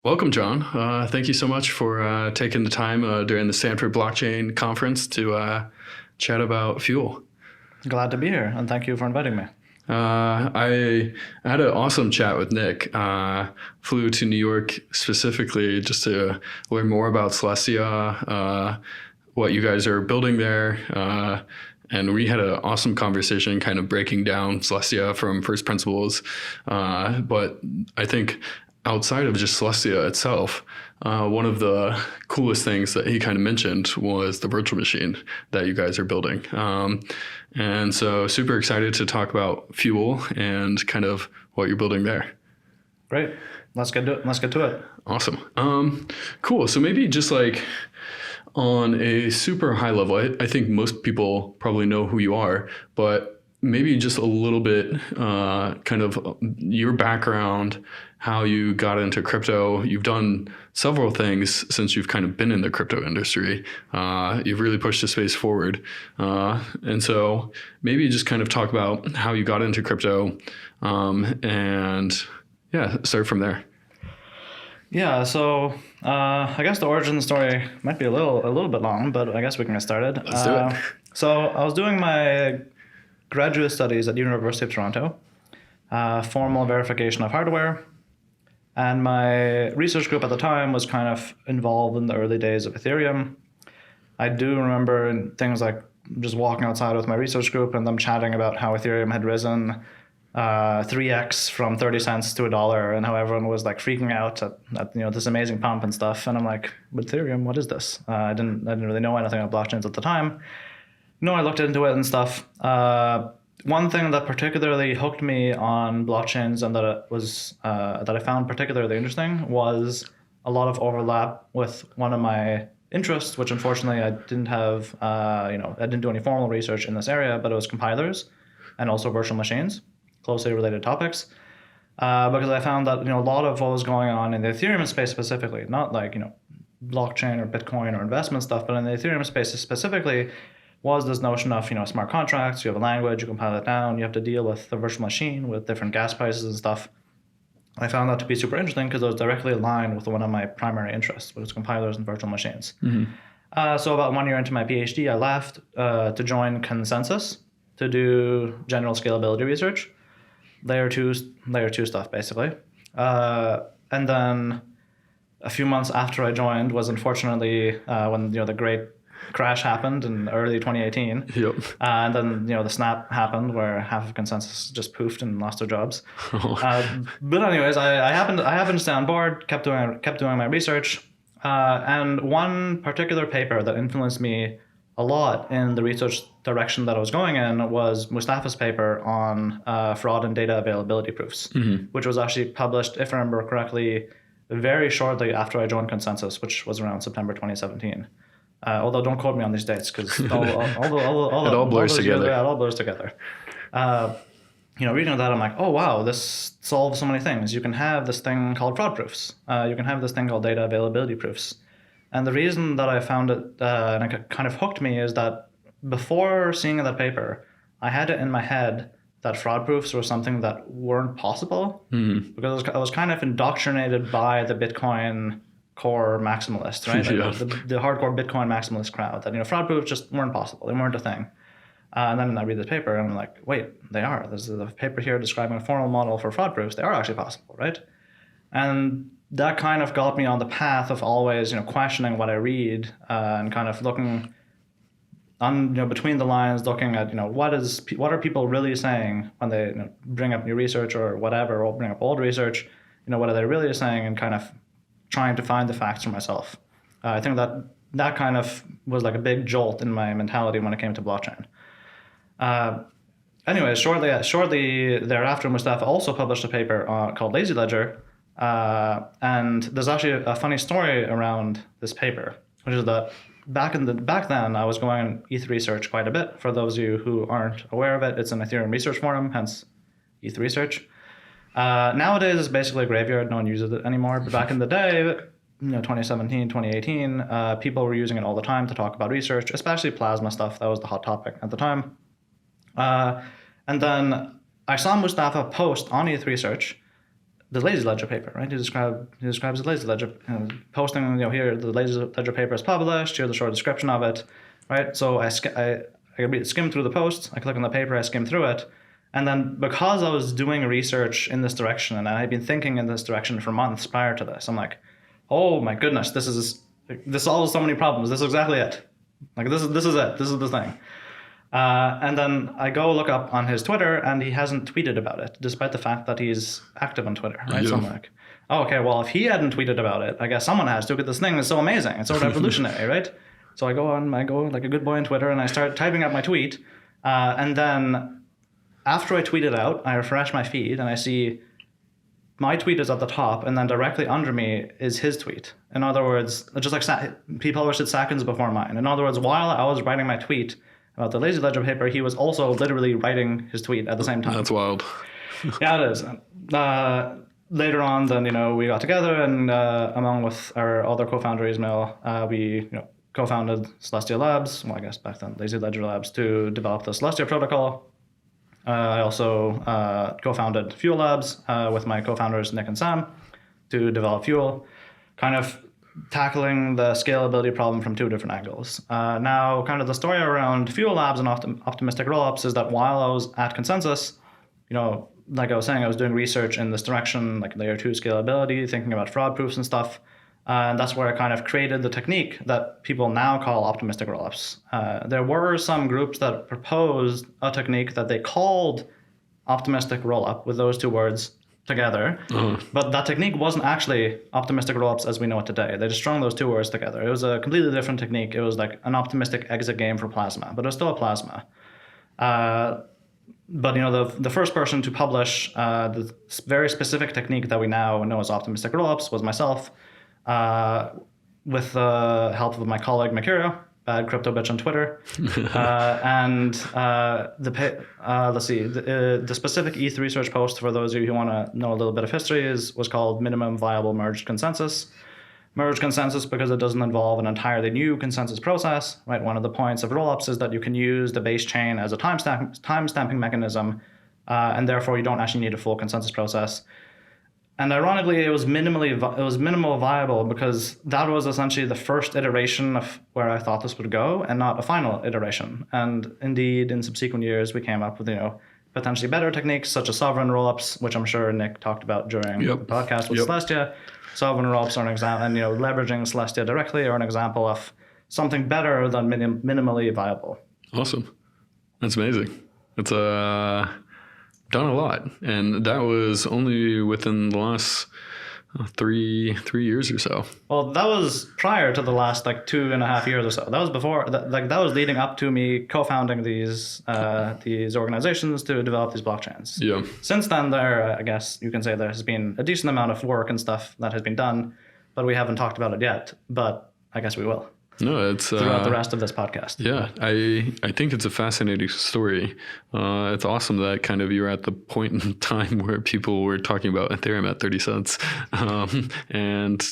Welcome, John. Thank you so much for taking the time during the Stanford Blockchain Conference to chat about Fuel. Glad to be here, and thank you for inviting me. I had an awesome chat with Nick. Flew to New York specifically just to learn more about Celestia, what you guys are building there. And we had an awesome conversation kind of breaking down Celestia from first principles. But I think outside of just Celestia itself, one of the coolest things that he kind of mentioned was the virtual machine that you guys are building. And so super excited to talk about Fuel and kind of what you're building there. Great. Let's get to it. Awesome. Cool. So maybe just like on a super high level, I think most people probably know who you are, but maybe just a little bit kind of your background, how you got into crypto. You've done several things since you've kind of been in the crypto industry. You've really pushed the space forward. And so maybe just kind of talk about how you got into crypto and yeah, start from there. Yeah, so I guess the origin story might be a little bit long, but I guess we can get started. Let's do it. So I was doing my graduate studies at the University of Toronto, formal verification of hardware. And my research group at the time was kind of involved in the early days of Ethereum. I do remember things like just walking outside with my research group and them chatting about how Ethereum had risen 3x from 30 cents to $1, and how everyone was like freaking out at this amazing pump and stuff. And I'm like, but Ethereum, what is this? I didn't really know anything about blockchains at the time. I looked into it and stuff. One thing that particularly hooked me on blockchains and that I found particularly interesting was a lot of overlap with one of my interests, which unfortunately I didn't have. I didn't do any formal research in this area, but it was compilers and also virtual machines, closely related topics. Because I found that a lot of what was going on in the Ethereum space specifically, not like blockchain or Bitcoin or investment stuff, but in the Ethereum space specifically, was this notion of smart contracts. You have a language, you compile it down, you have to deal with the virtual machine with different gas prices and stuff. I found that to be super interesting because it was directly aligned with one of my primary interests, which was compilers and virtual machines. Mm-hmm. So about 1 year into my PhD, I left to join Consensus to do general scalability research, layer two stuff basically. And then a few months after I joined was unfortunately when the great crash happened in early 2018. Yep. And then the snap happened where half of Consensus just poofed and lost their jobs. But anyways, I happened to stay on board, kept doing my research, and one particular paper that influenced me a lot in the research direction that I was going in was Mustafa's paper on fraud and data availability proofs, mm-hmm. which was actually published, if I remember correctly, very shortly after I joined Consensus, which was around September 2017. Although don't quote me on these dates because it all blurs together. It all blurs together. Reading that, I'm like, oh wow, this solves so many things. You can have this thing called fraud proofs. You can have this thing called data availability proofs. And the reason that I found it and it kind of hooked me is that before seeing that paper, I had it in my head that fraud proofs were something that weren't possible, mm-hmm. because I was kind of indoctrinated by the Bitcoin core maximalist, right? Like yeah. the hardcore Bitcoin maximalist crowd that fraud proofs just weren't possible. They weren't a thing. And then I read this paper and I'm like, wait, they are. There's a paper here describing a formal model for fraud proofs. They are actually possible, right? And that kind of got me on the path of always questioning what I read and kind of looking on between the lines, looking at what are people really saying when they bring up new research or whatever, or bring up old research. What are they really saying, and kind of trying to find the facts for myself. I think that kind of was like a big jolt in my mentality when it came to blockchain. Anyways, shortly thereafter, Mustafa also published a paper called Lazy Ledger. And there's actually a funny story around this paper, which is that back then I was going on ETH research quite a bit. For those of you who aren't aware of it, it's an Ethereum research forum, hence ETH research. Nowadays, it's basically a graveyard. No one uses it anymore. But back in the day, 2017, 2018, people were using it all the time to talk about research, especially plasma stuff. That was the hot topic at the time. And then I saw Mustafa post on ETH research the lazy ledger paper, right? He describes the lazy ledger, posting, here the lazy ledger paper is published, here's the short description of it, right? So I skim through the post, I click on the paper, I skim through it, and then because I was doing research in this direction and I had been thinking in this direction for months prior to this, I'm like, oh my goodness, this solves so many problems. This is exactly it. Like this is it. This is the thing. And then I go look up on his Twitter, and he hasn't tweeted about it, despite the fact that he's active on Twitter, right? So I'm like, oh, okay, well, if he hadn't tweeted about it, I guess someone has to, because this thing is so amazing. It's so revolutionary, right? So I go like a good boy on Twitter, and I start typing up my tweet. And then after I tweet it out, I refresh my feed, and I see my tweet is at the top, and then directly under me is his tweet. In other words, just like he published it seconds before mine. In other words, while I was writing my tweet about the lazy ledger paper, he was also literally writing his tweet at the same time. That's wild. Yeah, it is. Later on, then we got together, and along with our other co-founder Ismail, we co-founded Celestia Labs. Well, I guess back then Lazy Ledger Labs, to develop the Celestia protocol. I also co-founded Fuel Labs with my co-founders Nick and Sam to develop Fuel, kind of tackling the scalability problem from two different angles. Now, kind of the story around Fuel Labs and optimistic rollups is that while I was at Consensus, like I was saying, I was doing research in this direction, like layer 2 scalability, thinking about fraud proofs and stuff. And that's where I kind of created the technique that people now call optimistic rollups. There were some groups that proposed a technique that they called optimistic rollup with those two words together, but that technique wasn't actually optimistic rollups as we know it today. They just strung those two words together. It was a completely different technique. It was like an optimistic exit game for Plasma, but it was still a Plasma. But the first person to publish the very specific technique that we now know as optimistic rollups was myself, with the help of my colleague Mercurio, Bad Crypto Bitch on Twitter, and let's see, the specific ETH research post, for those of you who want to know a little bit of history, was called Minimum Viable Merged Consensus. Merged consensus because it doesn't involve an entirely new consensus process, right? One of the points of rollups is that you can use the base chain as a timestamping mechanism, and therefore you don't actually need a full consensus process. And ironically, it was minimal viable because that was essentially the first iteration of where I thought this would go, and not a final iteration. And indeed, in subsequent years, we came up with potentially better techniques such as sovereign rollups, which I'm sure Nick talked about during the podcast with Celestia. Sovereign rollups are an example, and leveraging Celestia directly are an example of something better than minimally viable. Awesome, that's amazing. It's done a lot, and that was only within the last 3 years or so. Well, that was prior to the last 2.5 years or so. That was before that was leading up to me co-founding these organizations to develop these blockchains. Yeah. Since then, I guess you can say there has been a decent amount of work and stuff that has been done, but we haven't talked about it yet. But I guess we will. No, it's throughout the rest of this podcast. Yeah, I think it's a fascinating story. It's awesome that kind of you're at the point in time where people were talking about Ethereum at 30 cents, and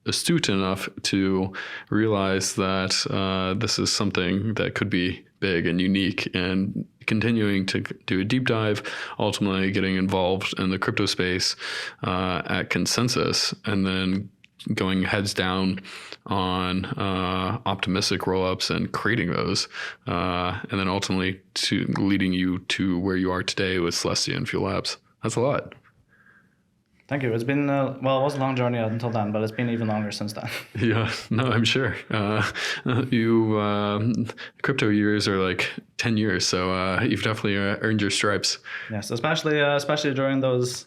astute enough to realize that this is something that could be big and unique, and continuing to do a deep dive, ultimately getting involved in the crypto space at Consensus, and then going heads down on optimistic rollups and creating those, and then ultimately to leading you to where you are today with Celestia and Fuel Labs. That's a lot. Thank you. It's been, it was a long journey until then, but it's been even longer since then. Yeah, no, I'm sure. Crypto years are 10 years, so you've definitely earned your stripes. Yes, especially during those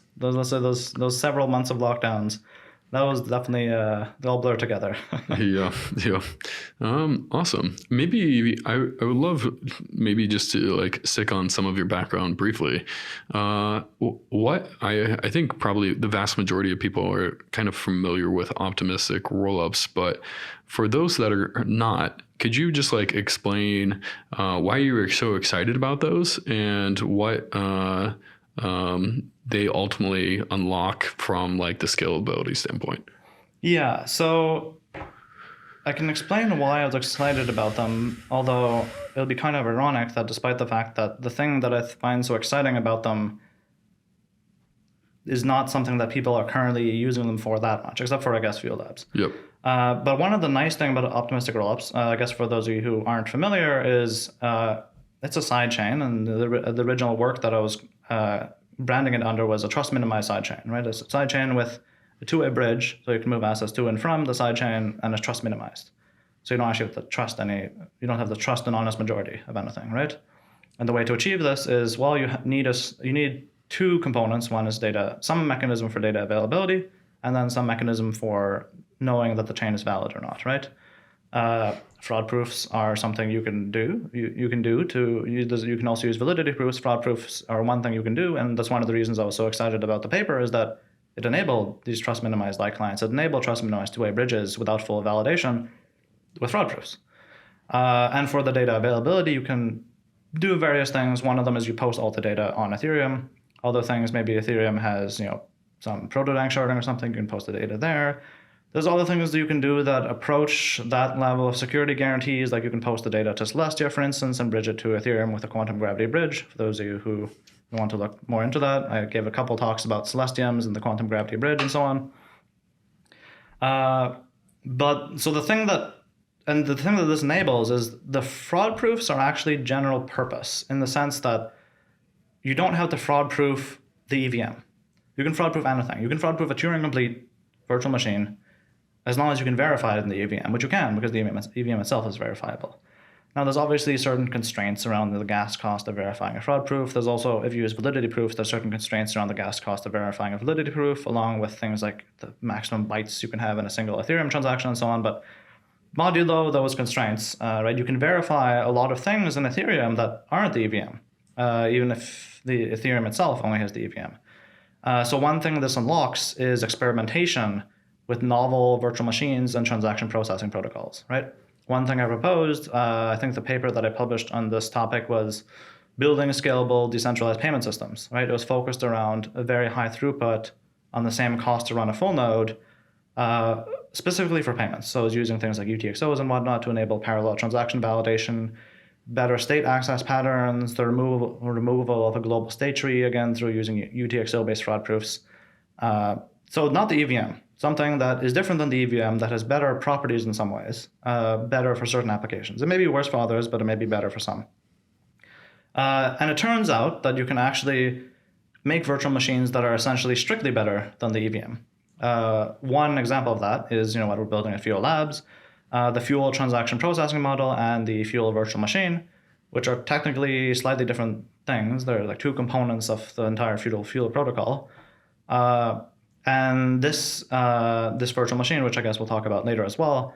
several months of lockdowns. That was definitely, they all blur together. Yeah. Awesome. Maybe I would love maybe just to stick on some of your background briefly. What I think probably the vast majority of people are kind of familiar with optimistic rollups, but for those that are not, could you just explain why you were so excited about those and what they ultimately unlock from the scalability standpoint? Yeah, so I can explain why I was excited about them, although it'll be kind of ironic that despite the fact that the thing that I find so exciting about them is not something that people are currently using them for that much, except for, I guess, field labs. Yep. But one of the nice things about optimistic rollups, I guess for those of you who aren't familiar, is it's a sidechain, and the original work that I was branding it under was a trust minimized sidechain, right? It's a sidechain with a two-way bridge, so you can move assets to and from the sidechain, and it's trust minimized. So you don't actually have to trust you don't have to trust an honest majority of anything, right? And the way to achieve this is, well, you need two components. One is some mechanism for data availability, and then some mechanism for knowing that the chain is valid or not, right? Fraud proofs are something you can do. You can also use validity proofs. Fraud proofs are one thing you can do, and that's one of the reasons I was so excited about the paper, is that it enabled these trust minimized light clients. It enabled trust minimized two-way bridges without full validation with fraud proofs. And for the data availability, you can do various things. One of them is you post all the data on Ethereum. Other things, maybe Ethereum has some proto-dank sharding or something, you can post the data there. There's other things that you can do that approach that level of security guarantees, like you can post the data to Celestia, for instance, and bridge it to Ethereum with a quantum gravity bridge. For those of you who want to look more into that, I gave a couple talks about Celestiums and the quantum gravity bridge and so on. The thing that this enables is the fraud proofs are actually general purpose, in the sense that you don't have to fraud proof the EVM. You can fraud proof anything. You can fraud proof a Turing complete virtual machine as long as you can verify it in the EVM, which you can, because the EVM itself is verifiable. Now, there's obviously certain constraints around the gas cost of verifying a fraud proof. There's also, if you use validity proofs, there's certain constraints around the gas cost of verifying a validity proof, along with things like the maximum bytes you can have in a single Ethereum transaction and so on. But modulo those constraints, right? You can verify a lot of things in Ethereum that aren't the EVM, even if the Ethereum itself only has the EVM. So one thing this unlocks is experimentation with novel virtual machines and transaction processing protocols, right? One thing I proposed, I think the paper that I published on this topic was building scalable decentralized payment systems, right? It was focused around a very high throughput on the same cost to run a full node, specifically for payments. So I was using things like UTXOs and whatnot to enable parallel transaction validation, better state access patterns, the removal of a global state tree, again, through using UTXO-based fraud proofs. So not the EVM, something that is different than the EVM, that has better properties in some ways, better for certain applications. It may be worse for others, but it may be better for some. And it turns out that you can actually make virtual machines that are essentially strictly better than the EVM. One example of that is what we're building at Fuel Labs, the Fuel transaction processing model and the Fuel virtual machine, which are technically slightly different things. They're like two components of the entire Fuel protocol. And this virtual machine, which I guess we'll talk about later as well,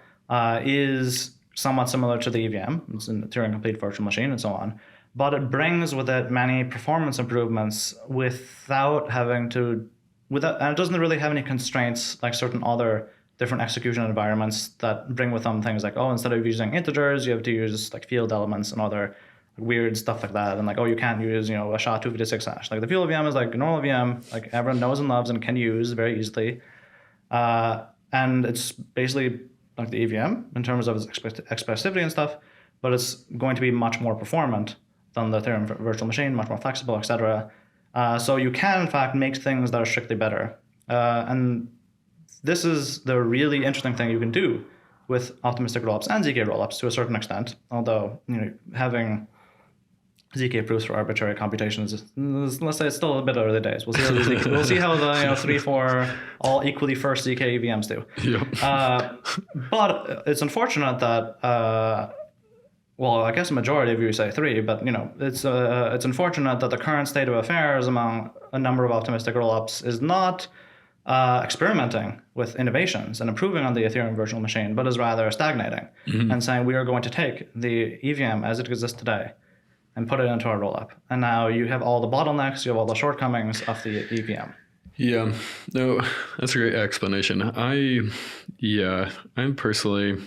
is somewhat similar to the EVM. It's a Turing complete virtual machine and so on. But it brings with it many performance improvements without having to, and it doesn't really have any constraints like certain other different execution environments that bring with them things like, instead of using integers, you have to use like field elements and other weird stuff like that, and like, you can't use, a SHA-256 hash. Like the Fuel VM is like a normal VM, like everyone knows and loves and can use very easily. And it's basically like the EVM in terms of its expressivity and stuff, but it's going to be much more performant than the Ethereum virtual machine, much more flexible, etc. So you can, in fact, make things that are strictly better. And this is the really interesting thing you can do with optimistic rollups and ZK rollups to a certain extent, although having ZK proofs for arbitrary computations, let's say it's still a bit early days. We'll see how the 3-4 all equally first ZK EVMs do. Yep. But it's unfortunate that I guess a majority of you say 3, but it's unfortunate that the current state of affairs among a number of optimistic rollups is not experimenting with innovations and improving on the Ethereum virtual machine, but is rather stagnating and saying we are going to take the EVM as it exists today and put it into our rollup. And now you have all the bottlenecks, you have all the shortcomings of the EVM. Yeah, no, that's a great explanation. I'm personally,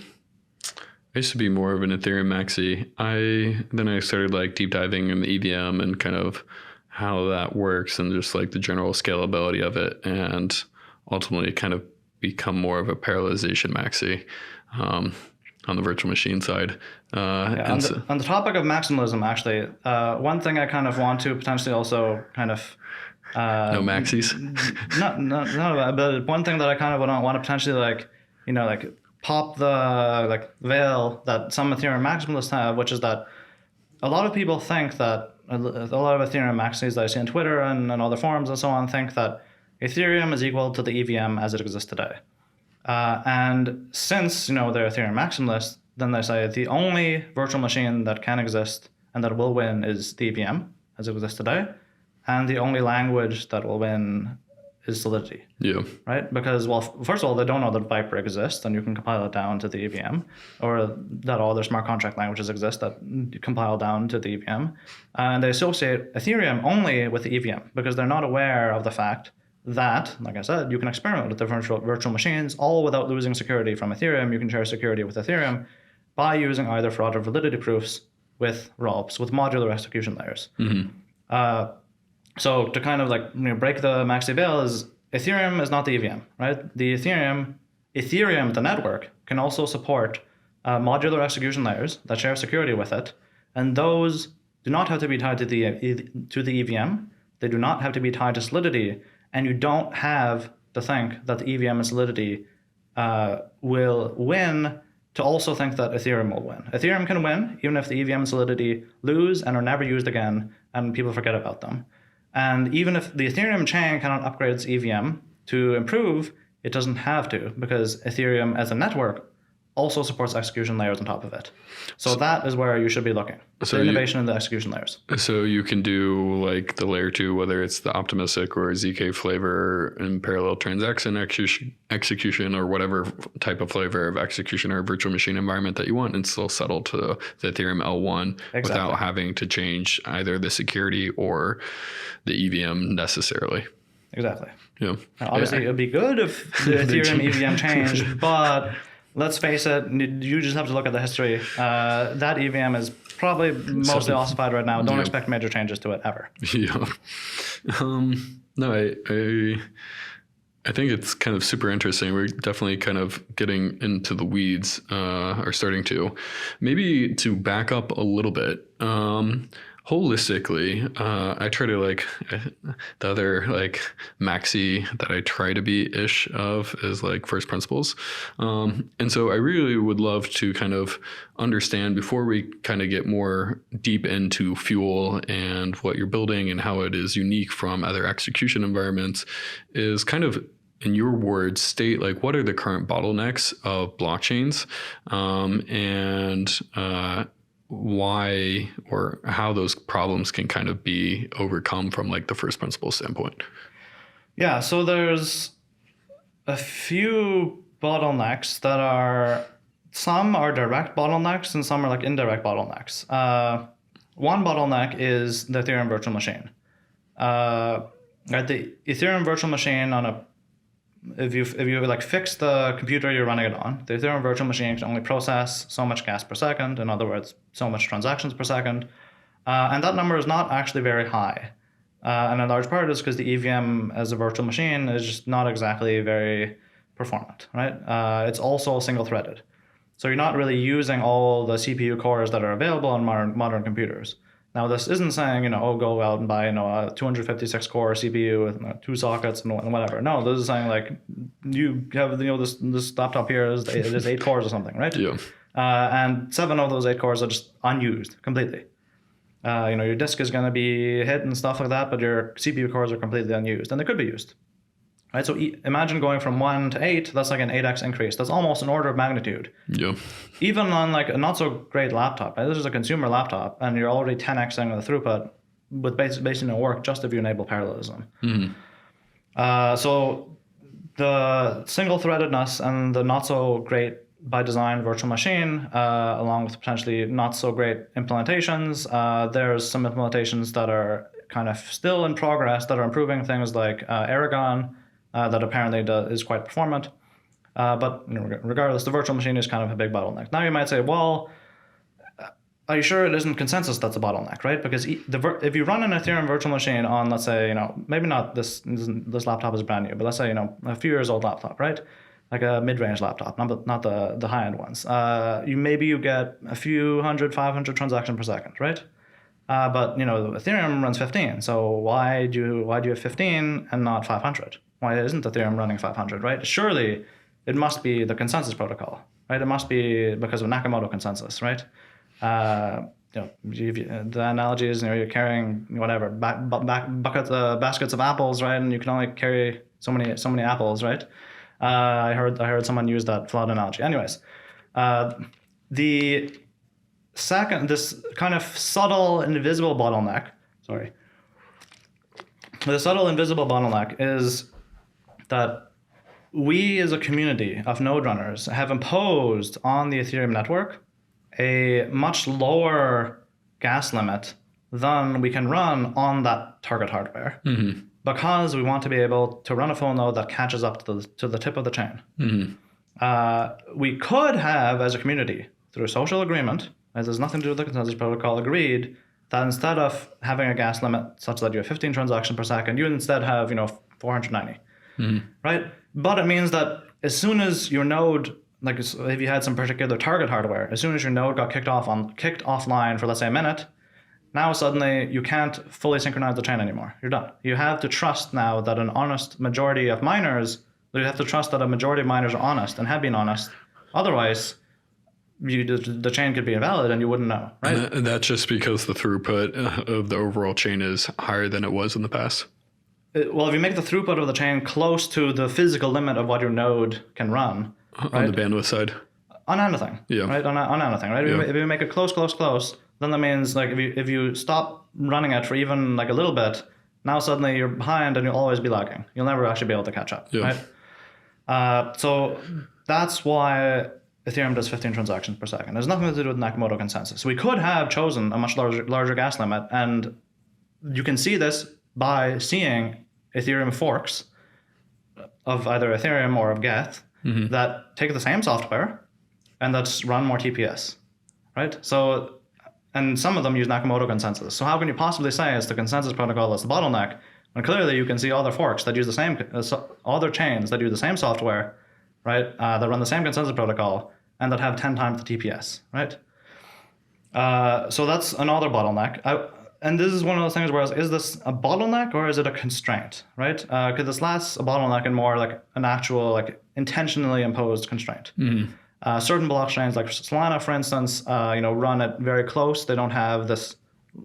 I used to be more of an Ethereum maxi. Then I started like deep diving in the EVM and kind of how that works and just like the general scalability of it, and ultimately kind of become more of a parallelization maxi on the virtual machine side. On the topic of maximalism, actually, one thing I kind of want to potentially also kind of No maxis. No, but one thing that I kind of want to potentially like pop the like veil that some Ethereum maximalists have, which is that a lot of people think that a lot of Ethereum maxis that I see on Twitter and other forums and so on think that Ethereum is equal to the EVM as it exists today. And since they're Ethereum maximalists, then they say the only virtual machine that can exist and that will win is the EVM as it exists today, and the only language that will win is Solidity. Yeah. Right? Because, well, first of all, they don't know that Viper exists, and you can compile it down to the EVM, or that all their smart contract languages exist that compile down to the EVM. And they associate Ethereum only with the EVM because they're not aware of the fact that, like I said, you can experiment with the virtual machines all without losing security from Ethereum. You can share security with Ethereum by using either fraud or validity proofs with rollups, with modular execution layers. Mm-hmm. So to kind of like break the maxi veil is Ethereum is not the EVM, right? The Ethereum, the network, can also support modular execution layers that share security with it, and those do not have to be tied to the EVM. They do not have to be tied to Solidity, and you don't have to think that the EVM and Solidity will win to also think that Ethereum will win. Ethereum can win even if the EVM and Solidity lose and are never used again, and people forget about them. And even if the Ethereum chain cannot upgrade its EVM to improve, it doesn't have to, because Ethereum as a network also supports execution layers on top of it. So that is where you should be looking. So the innovation in the execution layers. So you can do like the layer 2, whether it's the optimistic or ZK flavor in parallel transaction execution or whatever type of flavor of execution or virtual machine environment that you want, and still settle to the Ethereum L1 without having to change either the security or the EVM necessarily. Exactly. Yeah. Now, obviously, it would be good if the Ethereum EVM changed, but let's face it, you just have to look at the history. That EVM is probably mostly ossified right now. Don't expect major changes to it ever. Yeah. No, I think it's kind of super interesting. We're definitely kind of getting into the weeds, or starting to. Maybe to back up a little bit. Holistically, I try to the other maxi that I try to be ish of is like first principles. And so I really would love to kind of understand before we kind of get more deep into Fuel and what you're building and how it is unique from other execution environments is kind of, in your words, state like what are the current bottlenecks of blockchains, and why or how those problems can kind of be overcome from like the first principle standpoint. Yeah, so there's a few bottlenecks that are, some are direct bottlenecks and some are like indirect bottlenecks. One bottleneck is the Ethereum virtual machine. The Ethereum virtual machine if you like fix the computer you're running it on, the Ethereum virtual machine can only process so much gas per second. In other words, so much transactions per second. And that number is not actually very high. And in large part is because the EVM as a virtual machine is just not exactly very performant, right? It's also single-threaded. So you're not really using all the CPU cores that are available on modern computers. Now, this isn't saying, go out and buy, a 256 core CPU with 2 sockets and whatever. No, this is saying like you have, this laptop here is 8 cores or something, right? Yeah. And 7 of those 8 cores are just unused completely. Your disk is going to be hit and stuff like that, but your CPU cores are completely unused, and they could be used. Right, so imagine going from 1 to 8. That's like an 8x increase. That's almost an order of magnitude. Yeah. Even on like a not so great laptop. Right? This is a consumer laptop, and you're already 10xing the throughput with basically no work just if you enable parallelism. Mm-hmm. So the single-threadedness and the not so great by design virtual machine, along with potentially not so great implementations. There's some implementations that are kind of still in progress that are improving things like Aragon. That apparently is quite performant. But regardless, the virtual machine is kind of a big bottleneck. Now you might say, well, are you sure it isn't consensus that's a bottleneck, right? Because if you run an Ethereum virtual machine on, let's say, maybe not this laptop is brand new, but let's say, a few years old laptop, right? Like a mid-range laptop, not the high-end ones. You get a few 100, 500 transactions per second, right? But Ethereum runs 15. So why do you have 15 and not 500? Why isn't Ethereum running 500? Right? Surely it must be the consensus protocol, right? It must be because of Nakamoto consensus, right? The analogy is you're carrying whatever baskets of apples, right? And you can only carry so many apples, right? I heard someone use that flawed analogy. Anyways, the second, this kind of subtle invisible bottleneck. The subtle invisible bottleneck is that we as a community of node runners have imposed on the Ethereum network a much lower gas limit than we can run on that target hardware, because we want to be able to run a full node that catches up to the tip of the chain. We could have, as a community, through social agreement, as there's nothing to do with the consensus protocol, agreed that instead of having a gas limit such that you have 15 transactions per second, you instead have 490, right? But it means that as soon as your node, like if you had some particular target hardware, as soon as your node got kicked offline for, let's say, a minute, now suddenly you can't fully synchronize the chain anymore. You're done. You have to trust now that a majority of miners are honest and have been honest. Otherwise, the chain could be invalid and you wouldn't know, right? And that's just because the throughput of the overall chain is higher than it was in the past. Well, if you make the throughput of the chain close to the physical limit of what your node can run, right? On the bandwidth side. On anything, yeah. Right? On anything, right? Yeah. If you make it close, then that means like if you stop running it for even like a little bit, now suddenly you're behind and you'll always be lagging. You'll never actually be able to catch up, yeah. right? So that's why Ethereum does 15 transactions per second. There's nothing to do with Nakamoto consensus. We could have chosen a much larger gas limit, and you can see this by seeing Ethereum forks of either Ethereum or of Geth that take the same software and that's run more TPS, right? So, and some of them use Nakamoto consensus. So how can you possibly say it's the consensus protocol that's the bottleneck when clearly you can see other forks that use the same, other chains that use the same software, right? That run the same consensus protocol and that have 10 times the TPS, right? So that's another bottleneck. And this is one of those things where is this a bottleneck or is it a constraint, right? Because this less a bottleneck and more like an actual, like intentionally imposed constraint. Certain blockchains like Solana, for instance, run it very close. They don't have this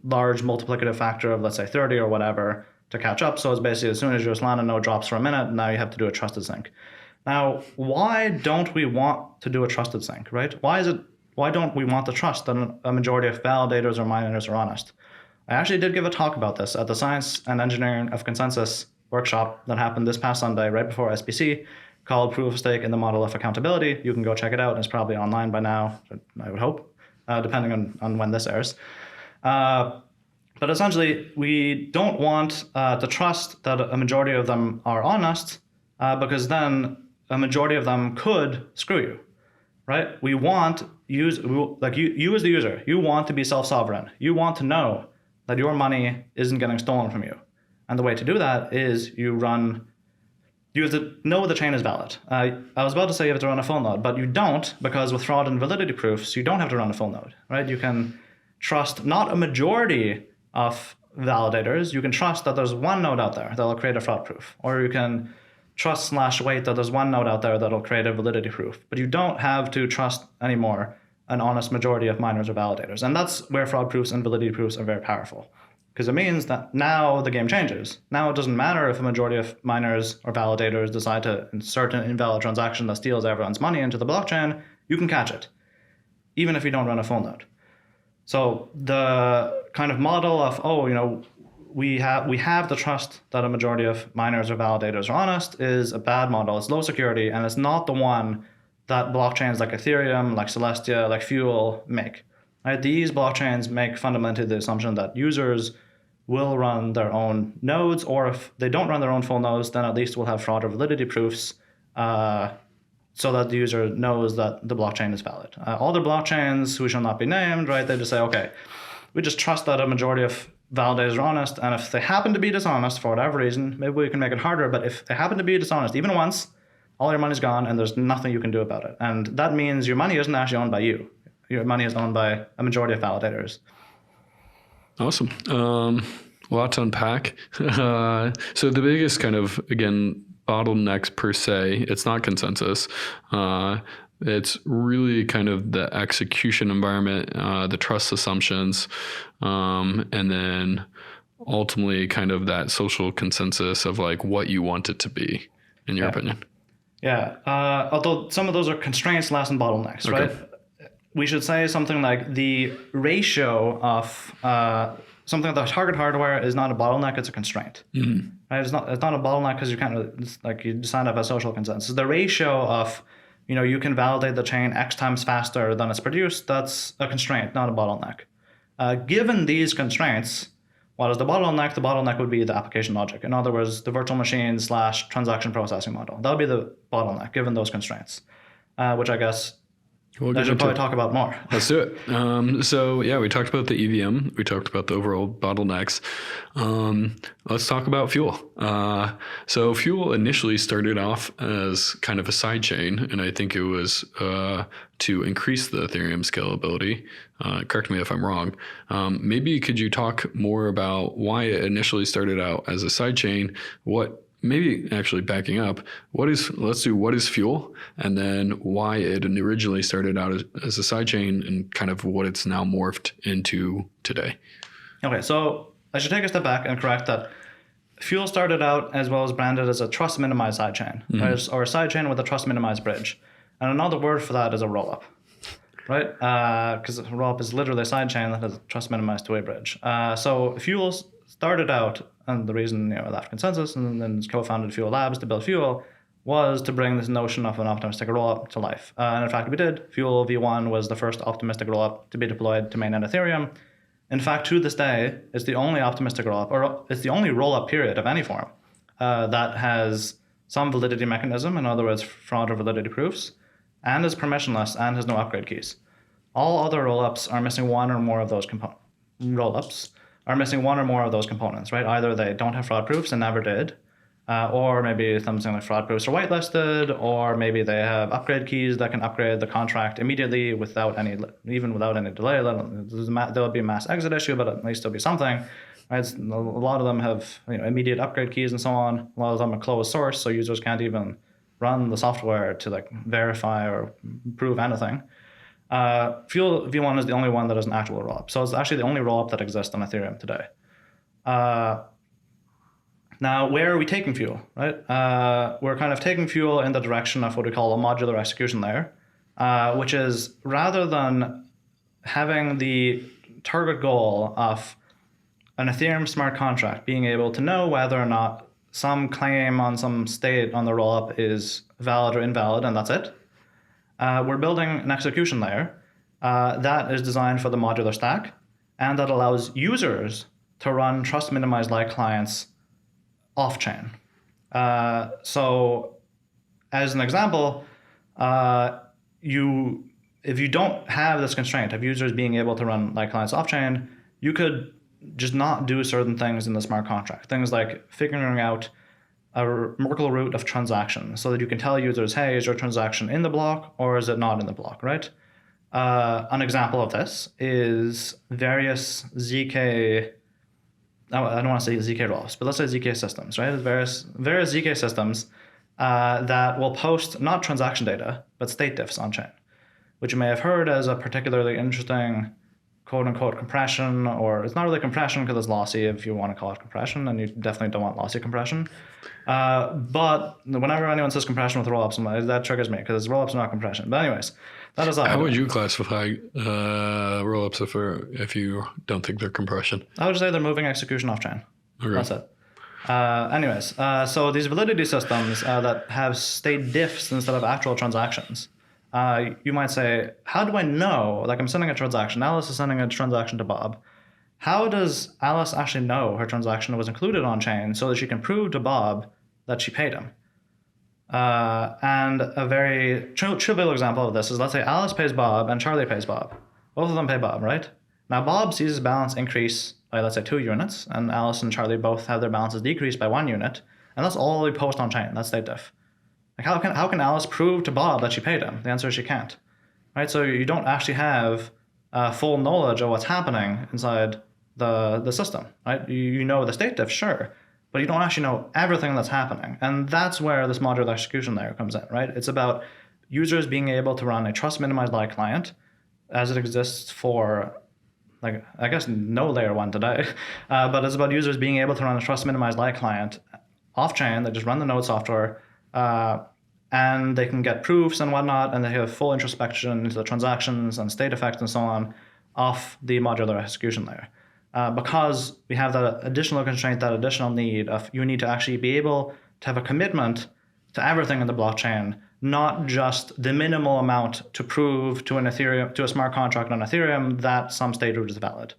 large multiplicative factor of, let's say, 30 or whatever to catch up. So it's basically as soon as your Solana node drops for a minute, now you have to do a trusted sync. Now, why don't we want to do a trusted sync, right? Why don't we want the trust that a majority of validators or miners are honest? I actually did give a talk about this at the Science and Engineering of Consensus workshop that happened this past Sunday, right before SBC, called Proof of Stake in the Model of Accountability. You can go check it out. It's probably online by now, I would hope, depending on when this airs. But essentially, we don't want to trust that a majority of them are honest, because then a majority of them could screw you, right? We want you as the user, you want to be self-sovereign. You want to know that your money isn't getting stolen from you. And the way to do that is you have to know the chain is valid. I was about to say you have to run a full node, but you don't, because with fraud and validity proofs, you don't have to run a full node, right? You can trust not a majority of validators. You can trust that there's one node out there that'll create a fraud proof, or you can trust/wait that there's one node out there that'll create a validity proof. But you don't have to trust anymore an honest majority of miners or validators. And that's where fraud proofs and validity proofs are very powerful, because it means that now the game changes. Now it doesn't matter if a majority of miners or validators decide to insert an invalid transaction that steals everyone's money into the blockchain. You can catch it, even if you don't run a full node. So the kind of model of, we have the trust that a majority of miners or validators are honest is a bad model. It's low security, and it's not the one that blockchains like Ethereum, like Celestia, like Fuel make. Right? These blockchains make fundamentally the assumption that users will run their own nodes, or if they don't run their own full nodes, then at least we'll have fraud or validity proofs so that the user knows that the blockchain is valid. Other blockchains, who shall not be named, right? They just say, okay, we just trust that a majority of validators are honest, and if they happen to be dishonest for whatever reason, maybe we can make it harder, but if they happen to be dishonest even once, all your money's gone and there's nothing you can do about it. And that means your money isn't actually owned by you. Your money is owned by a majority of validators. Awesome. A lot to unpack. So the biggest kind of, again, bottlenecks per se, it's not consensus. It's really kind of the execution environment, the trust assumptions, and then ultimately kind of that social consensus of like what you want it to be, in your opinion. Yeah. Although some of those are constraints, less than bottlenecks, right? We should say something like the ratio of something like the target hardware is not a bottleneck; it's a constraint. Right? It's not a bottleneck because you it's like you decide of a social consensus. The ratio of you can validate the chain X times faster than it's produced. That's a constraint, not a bottleneck. Given these constraints, what is the bottleneck? The bottleneck would be the application logic. In other words, the virtual machine / transaction processing model. That would be the bottleneck given those constraints, which I guess I should probably talk about more. Let's do it. So yeah, we talked about the EVM. We talked about the overall bottlenecks. Let's talk about Fuel. So Fuel initially started off as kind of a side chain, and I think it was to increase the Ethereum scalability. Correct me if I'm wrong. Maybe could you talk more about why it initially started out as a side chain? Maybe actually backing up, let's do what is Fuel, and then why it originally started out as a sidechain and kind of what it's now morphed into today. Okay, so I should take a step back and correct that Fuel started out as well as branded as a trust minimized sidechain, right? Or a sidechain with a trust minimized bridge. And another word for that is a rollup, right? Because a rollup is literally a sidechain that has a trust minimized two-way bridge. So Fuel started out, and the reason left Consensus and then co-founded Fuel Labs to build Fuel was to bring this notion of an optimistic rollup to life. And in fact, we did. Fuel V1 was the first optimistic rollup to be deployed to mainnet Ethereum. In fact, to this day, it's the only optimistic rollup, or it's the only rollup period of any form that has some validity mechanism, in other words, fraud or validity proofs, and is permissionless and has no upgrade keys. All other rollups are missing one or more of those components. Rollups are missing one or more of those components, right? Either they don't have fraud proofs and never did, or maybe something like fraud proofs are whitelisted, or maybe they have upgrade keys that can upgrade the contract immediately without any delay. There'll be a mass exit issue, but at least there'll be something. Right? A lot of them have immediate upgrade keys and so on. A lot of them are closed source, so users can't even run the software to verify or prove anything. Fuel V1 is the only one that is an actual rollup. So it's actually the only rollup that exists on Ethereum today. Now, where are we taking Fuel, right? We're kind of taking Fuel in the direction of what we call a modular execution layer, which is rather than having the target goal of an Ethereum smart contract being able to know whether or not some claim on some state on the rollup is valid or invalid, and that's it. We're building an execution layer that is designed for the modular stack and that allows users to run trust minimized like clients off-chain. So as an example, if you don't have this constraint of users being able to run like clients off-chain, you could just not do certain things in the smart contract. Things like figuring out a Merkle root of transactions so that you can tell users, hey, is your transaction in the block or is it not in the block, right? An example of this is various ZK, I don't want to say ZK rollups, but let's say ZK systems, right? Various ZK systems that will post not transaction data, but state diffs on chain, which you may have heard as a particularly interesting quote unquote compression, or it's not really compression because it's lossy if you want to call it compression, and you definitely don't want lossy compression. But whenever anyone says compression with rollups, that triggers me because rollups are not compression. But anyways, that aside. How would you classify rollups if you don't think they're compression? I would say they're moving execution off chain. Okay. That's it. Anyways, so these validity systems that have state diffs instead of actual transactions. You might say, how do I know, like I'm sending a transaction, Alice is sending a transaction to Bob. How does Alice actually know her transaction was included on chain so that she can prove to Bob that she paid him? And a very trivial example of this is, let's say Alice pays Bob and Charlie pays Bob. Both of them pay Bob, right? Now Bob sees his balance increase by, let's say, 2 units, and Alice and Charlie both have their balances decrease by 1 unit, and that's all we post on chain, that's state diff. Like how can Alice prove to Bob that she paid him? The answer is she can't, right? So you don't actually have full knowledge of what's happening inside the system, right? You know the state diff, sure, but you don't actually know everything that's happening. And that's where this modular execution layer comes in, right? It's about users being able to run a trust minimized lie client as it exists for, like, I guess no layer one today, but it's about users being able to run a trust minimized lie client off chain. They just run the node software, and they can get proofs and whatnot, and they have full introspection into the transactions and state effects and so on off the modular execution layer. Because we have that additional constraint, that additional need of you need to actually be able to have a commitment to everything in the blockchain, not just the minimal amount to prove to an Ethereum, to a smart contract on Ethereum that some state root is valid.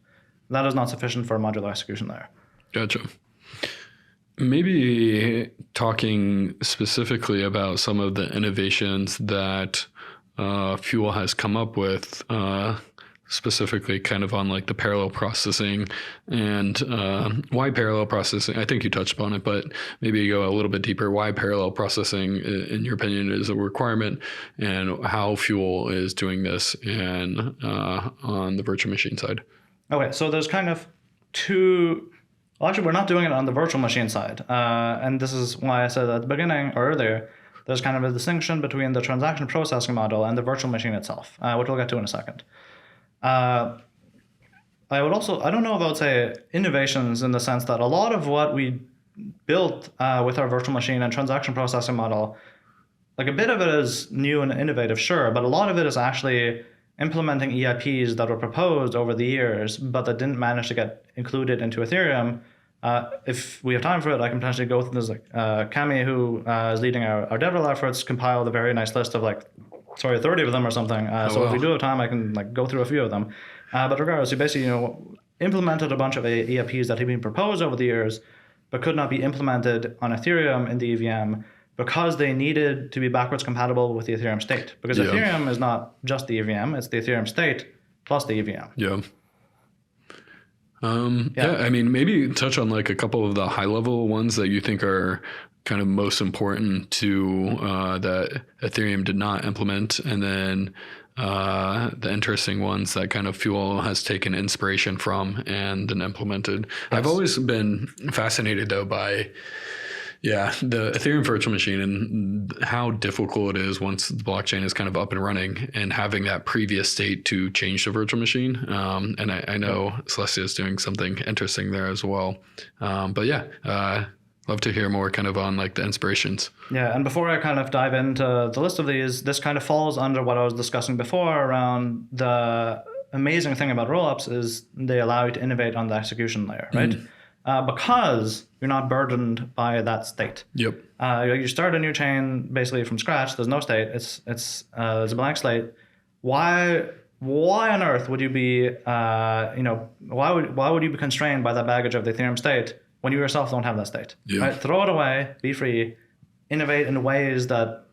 That is not sufficient for a modular execution layer. Gotcha. Maybe talking specifically about some of the innovations that Fuel has come up with, specifically kind of on like the parallel processing and why parallel processing. I think you touched upon it, but maybe you go a little bit deeper. Why parallel processing, in your opinion, is a requirement, and how Fuel is doing this and on the virtual machine side. Okay, so there's kind of two. Well, actually, we're not doing it on the virtual machine side, and this is why I said at the beginning or earlier, there's kind of a distinction between the transaction processing model and the virtual machine itself, which we'll get to in a second. I don't know if I would say innovations in the sense that a lot of what we built with our virtual machine and transaction processing model, like a bit of it is new and innovative, sure, but a lot of it is actually implementing EIPs that were proposed over the years, but that didn't manage to get included into Ethereum. If we have time for it, I can potentially go through this. Cami, who is leading our DevRel efforts, compiled a very nice list of 30 of them or something. So if we do have time, I can go through a few of them. But regardless, we basically implemented a bunch of EIPs that had been proposed over the years, but could not be implemented on Ethereum in the EVM because they needed to be backwards compatible with the Ethereum state. Because Ethereum is not just the EVM, it's the Ethereum state plus the EVM. Yeah. I mean, maybe touch on like a couple of the high level ones that you think are kind of most important to that Ethereum did not implement, and then the interesting ones that kind of Fuel has taken inspiration from and then implemented. Yes. I've always been fascinated though by the Ethereum virtual machine and how difficult it is once the blockchain is kind of up and running and having that previous state to change the virtual machine. And I know Celestia is doing something interesting there as well. Love to hear more kind of on like the inspirations. Yeah, and before I kind of dive into the list of these, this kind of falls under what I was discussing before around the amazing thing about rollups is they allow you to innovate on the execution layer, right? Because you're not burdened by that state. Yep. You start a new chain basically from scratch. There's no state. It's a blank slate. Why on earth would you be why would you be constrained by that baggage of the Ethereum state when you yourself don't have that state? Yeah. Right? Throw it away. Be free. Innovate in ways that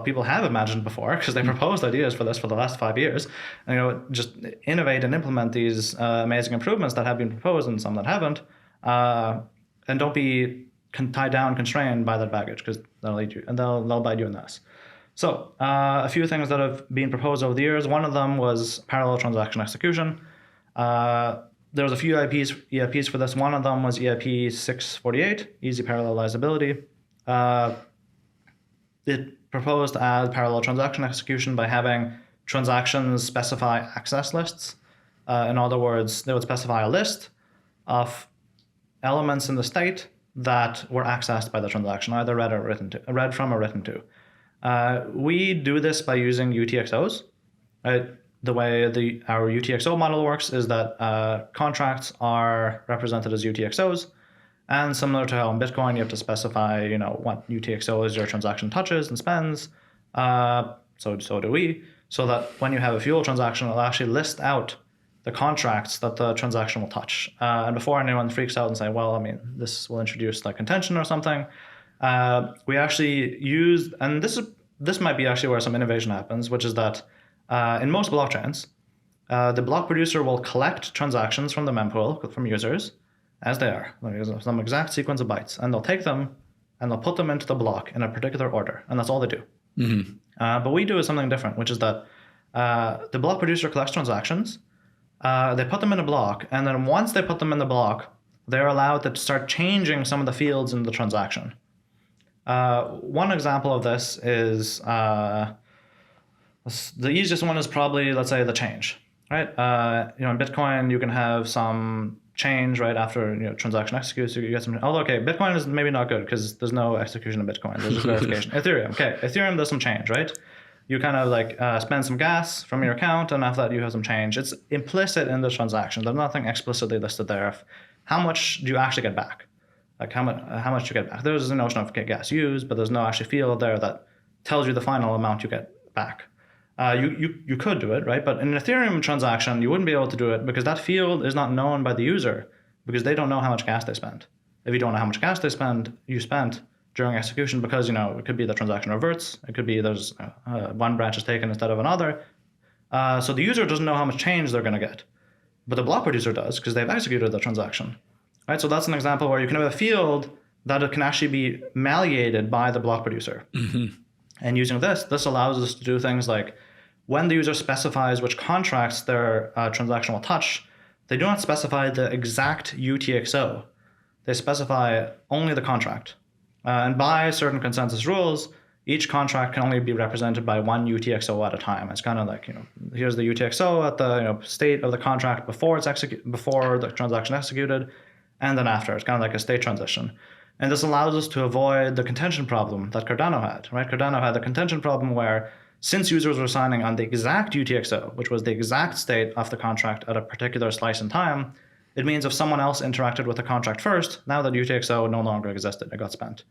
people have imagined before because they proposed ideas for this for the last 5 years. And, just innovate and implement these amazing improvements that have been proposed and some that haven't. And don't be tied down, constrained by that baggage because that'll lead you and they'll bite you in the ass. So a few things that have been proposed over the years. One of them was parallel transaction execution. There was a few EIPs for this. One of them was EIP 648, easy parallelizability. It proposed to add parallel transaction execution by having transactions specify access lists. In other words, they would specify a list of elements in the state that were accessed by the transaction, either read from or written to. We do this by using UTXOs. Right? The way our UTXO model works is that contracts are represented as UTXOs. And similar to how in Bitcoin, you have to specify, what UTXOs your transaction touches and spends. So do we. So that when you have a Fuel transaction, it'll actually list out the contracts that the transaction will touch. And before anyone freaks out and say, this will introduce like contention or something, we actually use, and this might be actually where some innovation happens, which is that in most blockchains, the block producer will collect transactions from the mempool from users as they are, like some exact sequence of bytes, and they'll take them and they'll put them into the block in a particular order, and that's all they do. Mm-hmm. But we do something different, which is that the block producer collects transactions, They put them in a block, and then once they put them in the block, they're allowed to start changing some of the fields in the transaction. One example of this is the easiest one is probably, let's say, the change, right? In Bitcoin, you can have some change right after transaction executes. You get some. Although, okay, Bitcoin is maybe not good because there's no execution of Bitcoin. There's just verification. Ethereum, okay, Ethereum does some change, right? You kind of like spend some gas from your account, and after that you have some change. It's implicit in the transaction. There's nothing explicitly listed there of how much do you actually get back. Like how much you get back. There's a notion of gas used, but there's no actual field there that tells you the final amount you get back. You could do it, right? But in an Ethereum transaction, you wouldn't be able to do it because that field is not known by the user because they don't know how much gas they spent. If you don't know how much gas you spent during execution, because it could be the transaction reverts, it could be there's one branch is taken instead of another. So the user doesn't know how much change they're going to get, but the block producer does because they've executed the transaction. Right, so that's an example where you can have a field that it can actually be malleated by the block producer. Mm-hmm. And using this allows us to do things like when the user specifies which contracts their transaction will touch, they do not specify the exact UTXO. They specify only the contract. And by certain consensus rules, each contract can only be represented by one UTXO at a time. It's kind of like, here's the UTXO at the state of the contract before before the transaction executed, and then after. It's kind of like a state transition. And this allows us to avoid the contention problem that Cardano had, right? Cardano had the contention problem where since users were signing on the exact UTXO, which was the exact state of the contract at a particular slice in time, it means if someone else interacted with the contract first, now that UTXO no longer existed, it got spent.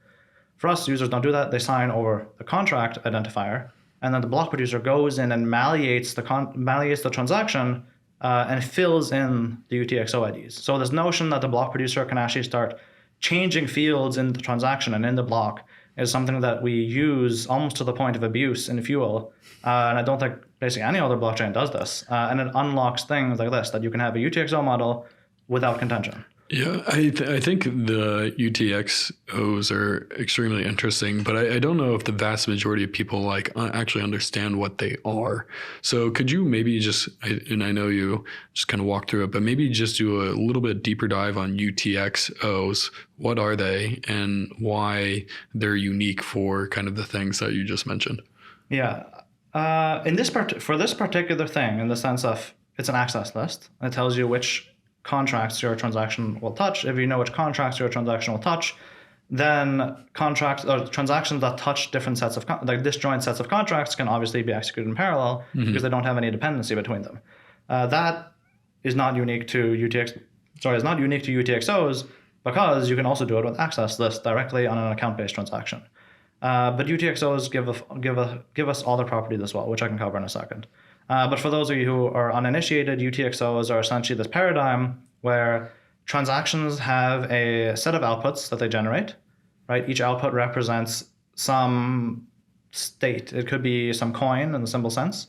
For us, users don't do that. They sign over the contract identifier, and then the block producer goes in and malleates the transaction and fills in the UTXO IDs. So this notion that the block producer can actually start changing fields in the transaction and in the block is something that we use almost to the point of abuse in Fuel. And I don't think basically any other blockchain does this. And it unlocks things like this, that you can have a UTXO model without contention. Yeah, I think the UTXOs are extremely interesting, but I don't know if the vast majority of people actually understand what they are. So could you maybe and I know you just kind of walk through it, but maybe just do a little bit deeper dive on UTXOs. What are they and why they're unique for kind of the things that you just mentioned? Yeah. For this particular thing, in the sense of it's an access list, it tells you which contracts your transaction will touch. If you know which contracts your transaction will touch, then contracts or transactions that touch different sets of disjoint sets of contracts can obviously be executed in parallel because they don't have any dependency between them. That is not unique to UTXOs because you can also do it with access lists directly on an account-based transaction. But UTXOs give us all their properties as well, which I can cover in a second. But for those of you who are uninitiated, UTXOs are essentially this paradigm where transactions have a set of outputs that they generate, right? Each output represents some state. It could be some coin in the simple sense.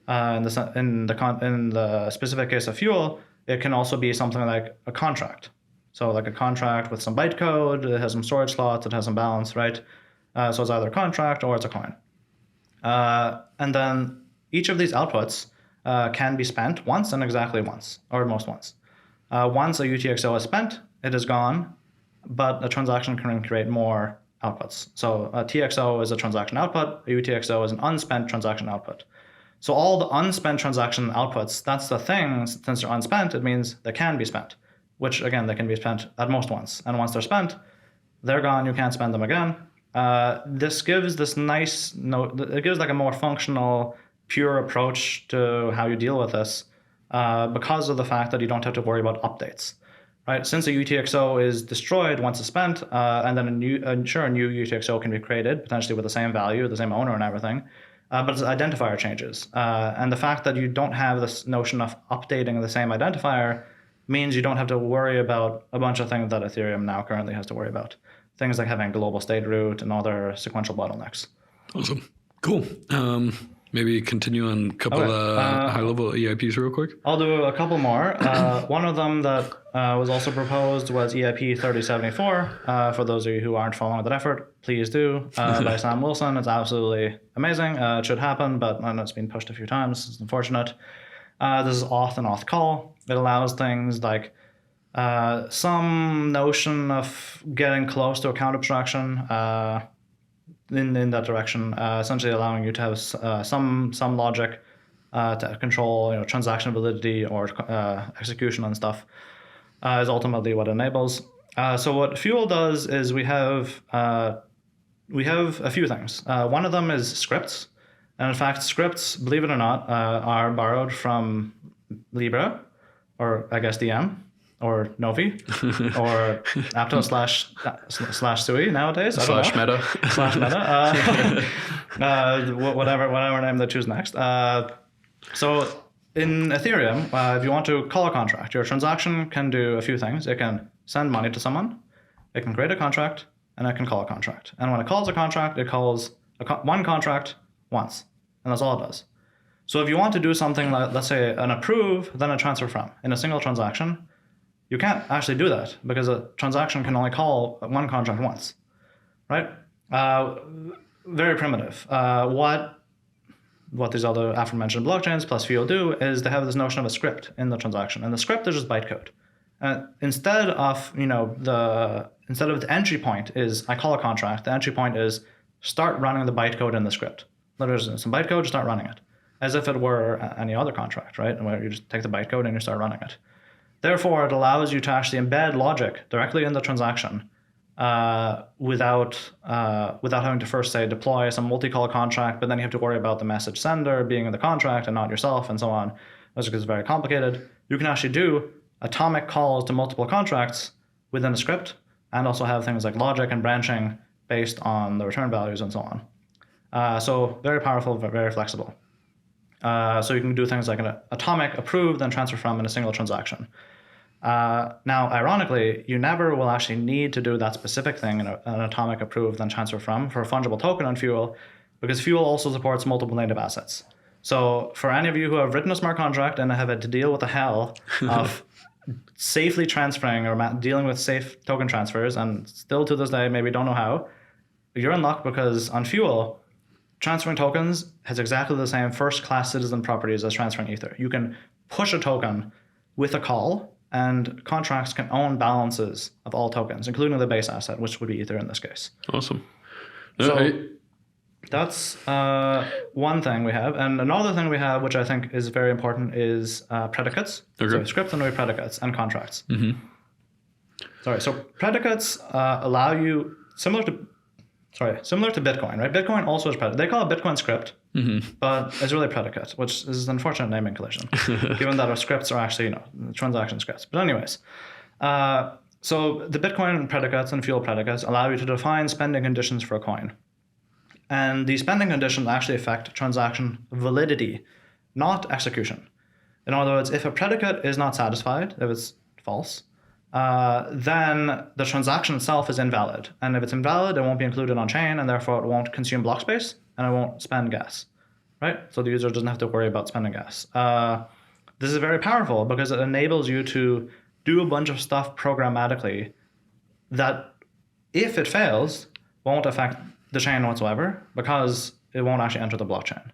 In the specific case of Fuel, it can also be something like a contract. So like a contract with some bytecode, it has some storage slots, it has some balance, right? So it's either a contract or it's a coin. And then each of these outputs can be spent once and exactly once, or most once. Once a UTXO is spent, it is gone, but a transaction can create more outputs. So a TXO is a transaction output, a UTXO is an unspent transaction output. So all the unspent transaction outputs, that's the thing, since they're unspent, it means they can be spent, which again, they can be spent at most once. And once they're spent, they're gone, you can't spend them again. This gives this it gives like a more functional, pure approach to how you deal with this because of the fact that you don't have to worry about updates, right? Since a UTXO is destroyed once it's spent, and then a new UTXO can be created, potentially with the same value, the same owner and everything, but its identifier changes. And the fact that you don't have this notion of updating the same identifier means you don't have to worry about a bunch of things that Ethereum now currently has to worry about. Things like having global state root and other sequential bottlenecks. Awesome. Cool. Maybe continue on a couple high-level EIPs real quick. I'll do a couple more. One of them that was also proposed was EIP 3074. For those of you who aren't following that effort, please do. By Sam Wilson. It's absolutely amazing. It should happen, but I know it's been pushed a few times. It's unfortunate. This is auth and auth call. It allows things like some notion of getting close to account abstraction in that direction, essentially allowing you to have some logic to control transaction validity or execution and stuff is ultimately what it enables. So what Fuel does is we have a few things. One of them is scripts. And in fact, scripts, believe it or not, are borrowed from Libra, or I guess DM, or Novi, or Aptos slash Sui nowadays. Slash Meta. Slash Meta. Whatever name they choose next. So in Ethereum, if you want to call a contract, your transaction can do a few things. It can send money to someone, it can create a contract, and it can call a contract. And when it calls a contract, it calls one contract once, and that's all it does. So if you want to do something like, let's say, an approve, then a transfer from in a single transaction, you can't actually do that because a transaction can only call one contract once, right? Very primitive. What these other aforementioned blockchains plus Fuel do is they have this notion of a script in the transaction, and the script is just bytecode. Instead of the entry point is I call a contract, the entry point is start running the bytecode in the script. There's some bytecode, just start running it, as if it were any other contract, right? Where you just take the bytecode and you start running it. Therefore, it allows you to actually embed logic directly in the transaction without having to first say deploy some multi-call contract, but then you have to worry about the message sender being in the contract and not yourself and so on, which is very complicated. You can actually do atomic calls to multiple contracts within a script and also have things like logic and branching based on the return values and so on. So very powerful, very flexible. So you can do things like an atomic approve, then transfer from in a single transaction. Now, ironically, you never will actually need to do that specific thing in an atomic approve, then transfer from for a fungible token on Fuel, because Fuel also supports multiple native assets. So for any of you who have written a smart contract and have had to deal with the hell of safely transferring or dealing with safe token transfers, and still to this day maybe don't know how, you're in luck because on Fuel, transferring tokens has exactly the same first-class citizen properties as transferring Ether. You can push a token with a call, and contracts can own balances of all tokens, including the base asset, which would be Ether in this case. Awesome. That's one thing we have. And another thing we have, which I think is very important, is predicates. Okay. So script and predicates and contracts. Mm-hmm. So predicates allow you, similar to Bitcoin, right? Bitcoin also is predicate. They call it Bitcoin script, but it's really predicate, which is an unfortunate naming collision, given that our scripts are actually, transaction scripts. But anyways, so the Bitcoin predicates and Fuel predicates allow you to define spending conditions for a coin. And these spending conditions actually affect transaction validity, not execution. In other words, if a predicate is not satisfied, if it's false, then the transaction itself is invalid. And if it's invalid, it won't be included on chain, and therefore it won't consume block space, and it won't spend gas, right? So the user doesn't have to worry about spending gas. This is very powerful because it enables you to do a bunch of stuff programmatically that, if it fails, won't affect the chain whatsoever because it won't actually enter the blockchain.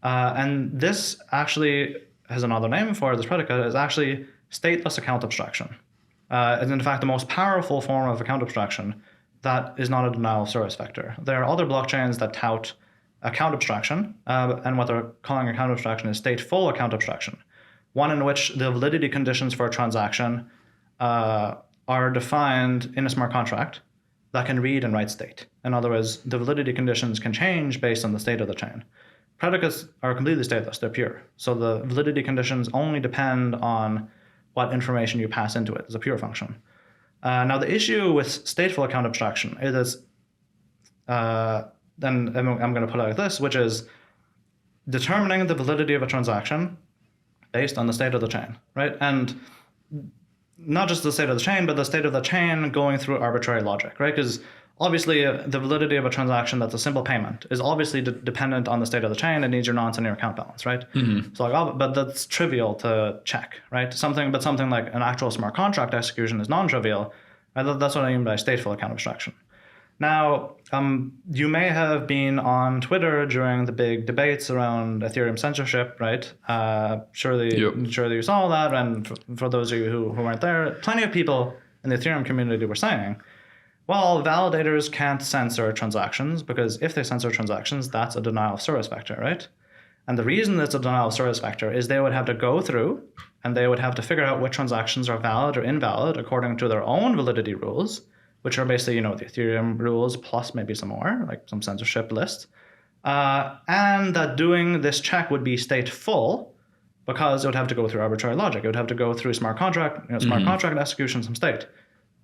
And this actually has another name for this predicate, is actually stateless account abstraction. It's in fact the most powerful form of account abstraction that is not a denial of service vector. There are other blockchains that tout account abstraction, and what they're calling account abstraction is stateful account abstraction, one in which the validity conditions for a transaction are defined in a smart contract that can read and write state. In other words, the validity conditions can change based on the state of the chain. Predicates are completely stateless, they're pure. So the validity conditions only depend on what information you pass into it as a pure function. Now the issue with stateful account abstraction is, then I'm going to put it like this, which is determining the validity of a transaction based on the state of the chain, right? And not just the state of the chain, but the state of the chain going through arbitrary logic, right? Because obviously the validity of a transaction that's a simple payment is obviously dependent on the state of the chain. It needs your nonce and your account balance, right? Mm-hmm. So but that's trivial to check, right? Something like an actual smart contract execution is non-trivial. Right? That's what I mean by stateful account abstraction. Now, you may have been on Twitter during the big debates around Ethereum censorship, right? Surely you saw that. And for those of you who weren't there, plenty of people in the Ethereum community were saying, well, validators can't censor transactions because if they censor transactions, that's a denial of service vector, right? And the reason it's a denial of service vector is they would have to go through and they would have to figure out what transactions are valid or invalid according to their own validity rules, which are basically, the Ethereum rules plus maybe some more, like some censorship list. And that doing this check would be stateful because it would have to go through arbitrary logic. It would have to go through smart contract execution, some state.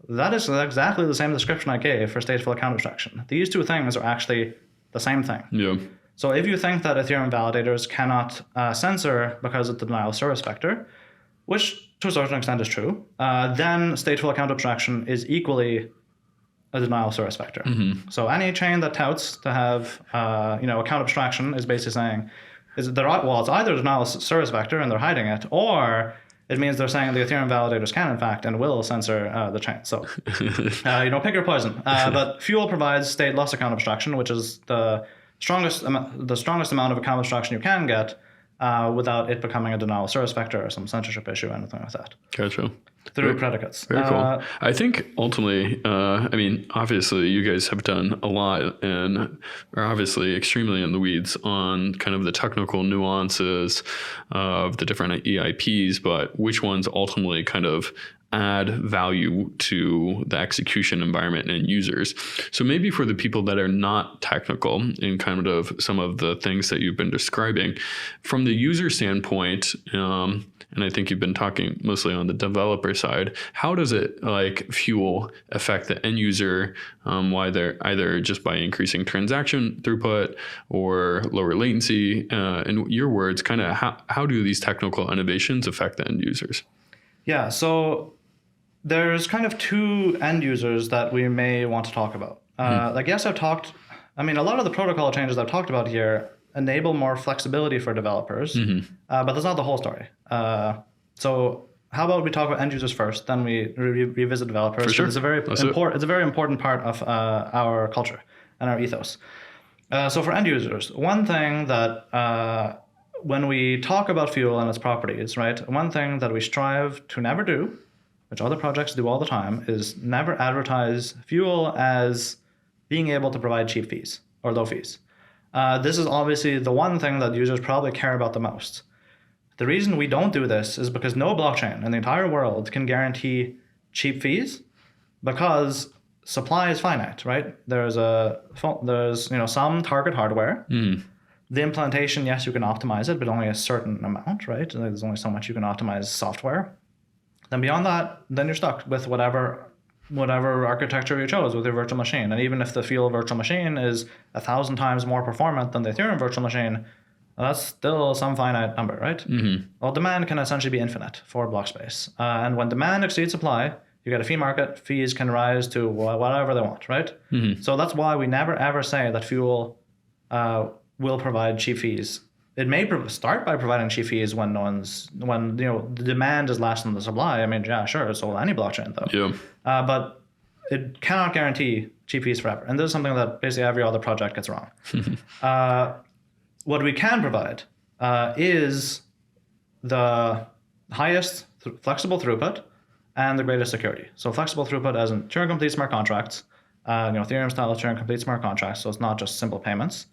That is exactly the same description I gave for stateful account abstraction. These two things are actually the same thing. Yeah. So if you think that Ethereum validators cannot censor because of the denial of service vector, which to a certain extent is true, then stateful account abstraction is equally a denial of service vector. So any chain that touts to have account abstraction is basically saying, it's either a denial of service vector and they're hiding it, or it means they're saying the Ethereum validators can, in fact, and will censor the chain. So, pick your poison. But Fuel provides state-less account abstraction, which is the strongest amount of account abstraction you can get without it becoming a denial of service vector or some censorship issue or anything like that. Gotcha. Through predicates. Very cool. I think ultimately, obviously you guys have done a lot and are obviously extremely in the weeds on kind of the technical nuances of the different EIPs, but which ones ultimately kind of add value to the execution environment and users. So maybe for the people that are not technical in kind of some of the things that you've been describing, from the user standpoint, and I think you've been talking mostly on the developer side, how does it Fuel affect the end user, either just by increasing transaction throughput or lower latency? In your words, kind of how do these technical innovations affect the end users? Yeah, so there's kind of two end users that we may want to talk about. A lot of the protocol changes I've talked about here enable more flexibility for developers, but that's not the whole story. So how about we talk about end users first, then we revisit developers. For sure. It's a very important part of our culture and our ethos. So for end users, one thing that when we talk about Fuel and its properties, right, one thing that we strive to never do, which other projects do all the time, is never advertise Fuel as being able to provide cheap fees or low fees. This is obviously the one thing that users probably care about the most. The reason we don't do this is because no blockchain in the entire world can guarantee cheap fees because supply is finite, right? There's some target hardware. The implementation, yes, you can optimize it, but only a certain amount, right? There's only so much you can optimize software. Then beyond that, then you're stuck with whatever architecture you chose with your virtual machine. And even if the Fuel virtual machine is 1,000 times more performant than the Ethereum virtual machine, that's still some finite number, right? Well, demand can essentially be infinite for block space. And when demand exceeds supply, you get a fee market. Fees can rise to whatever they want, right? So that's why we never ever say that Fuel will provide cheap fees. It may start by providing cheap fees when the demand is less than the supply. I mean, yeah, sure, so will any blockchain though. Yeah. But it cannot guarantee cheap fees forever. And this is something that basically every other project gets wrong. What we can provide is the highest flexible throughput and the greatest security. So flexible throughput as in Turing complete smart contracts, Ethereum style Turing complete smart contracts. So it's not just simple payments.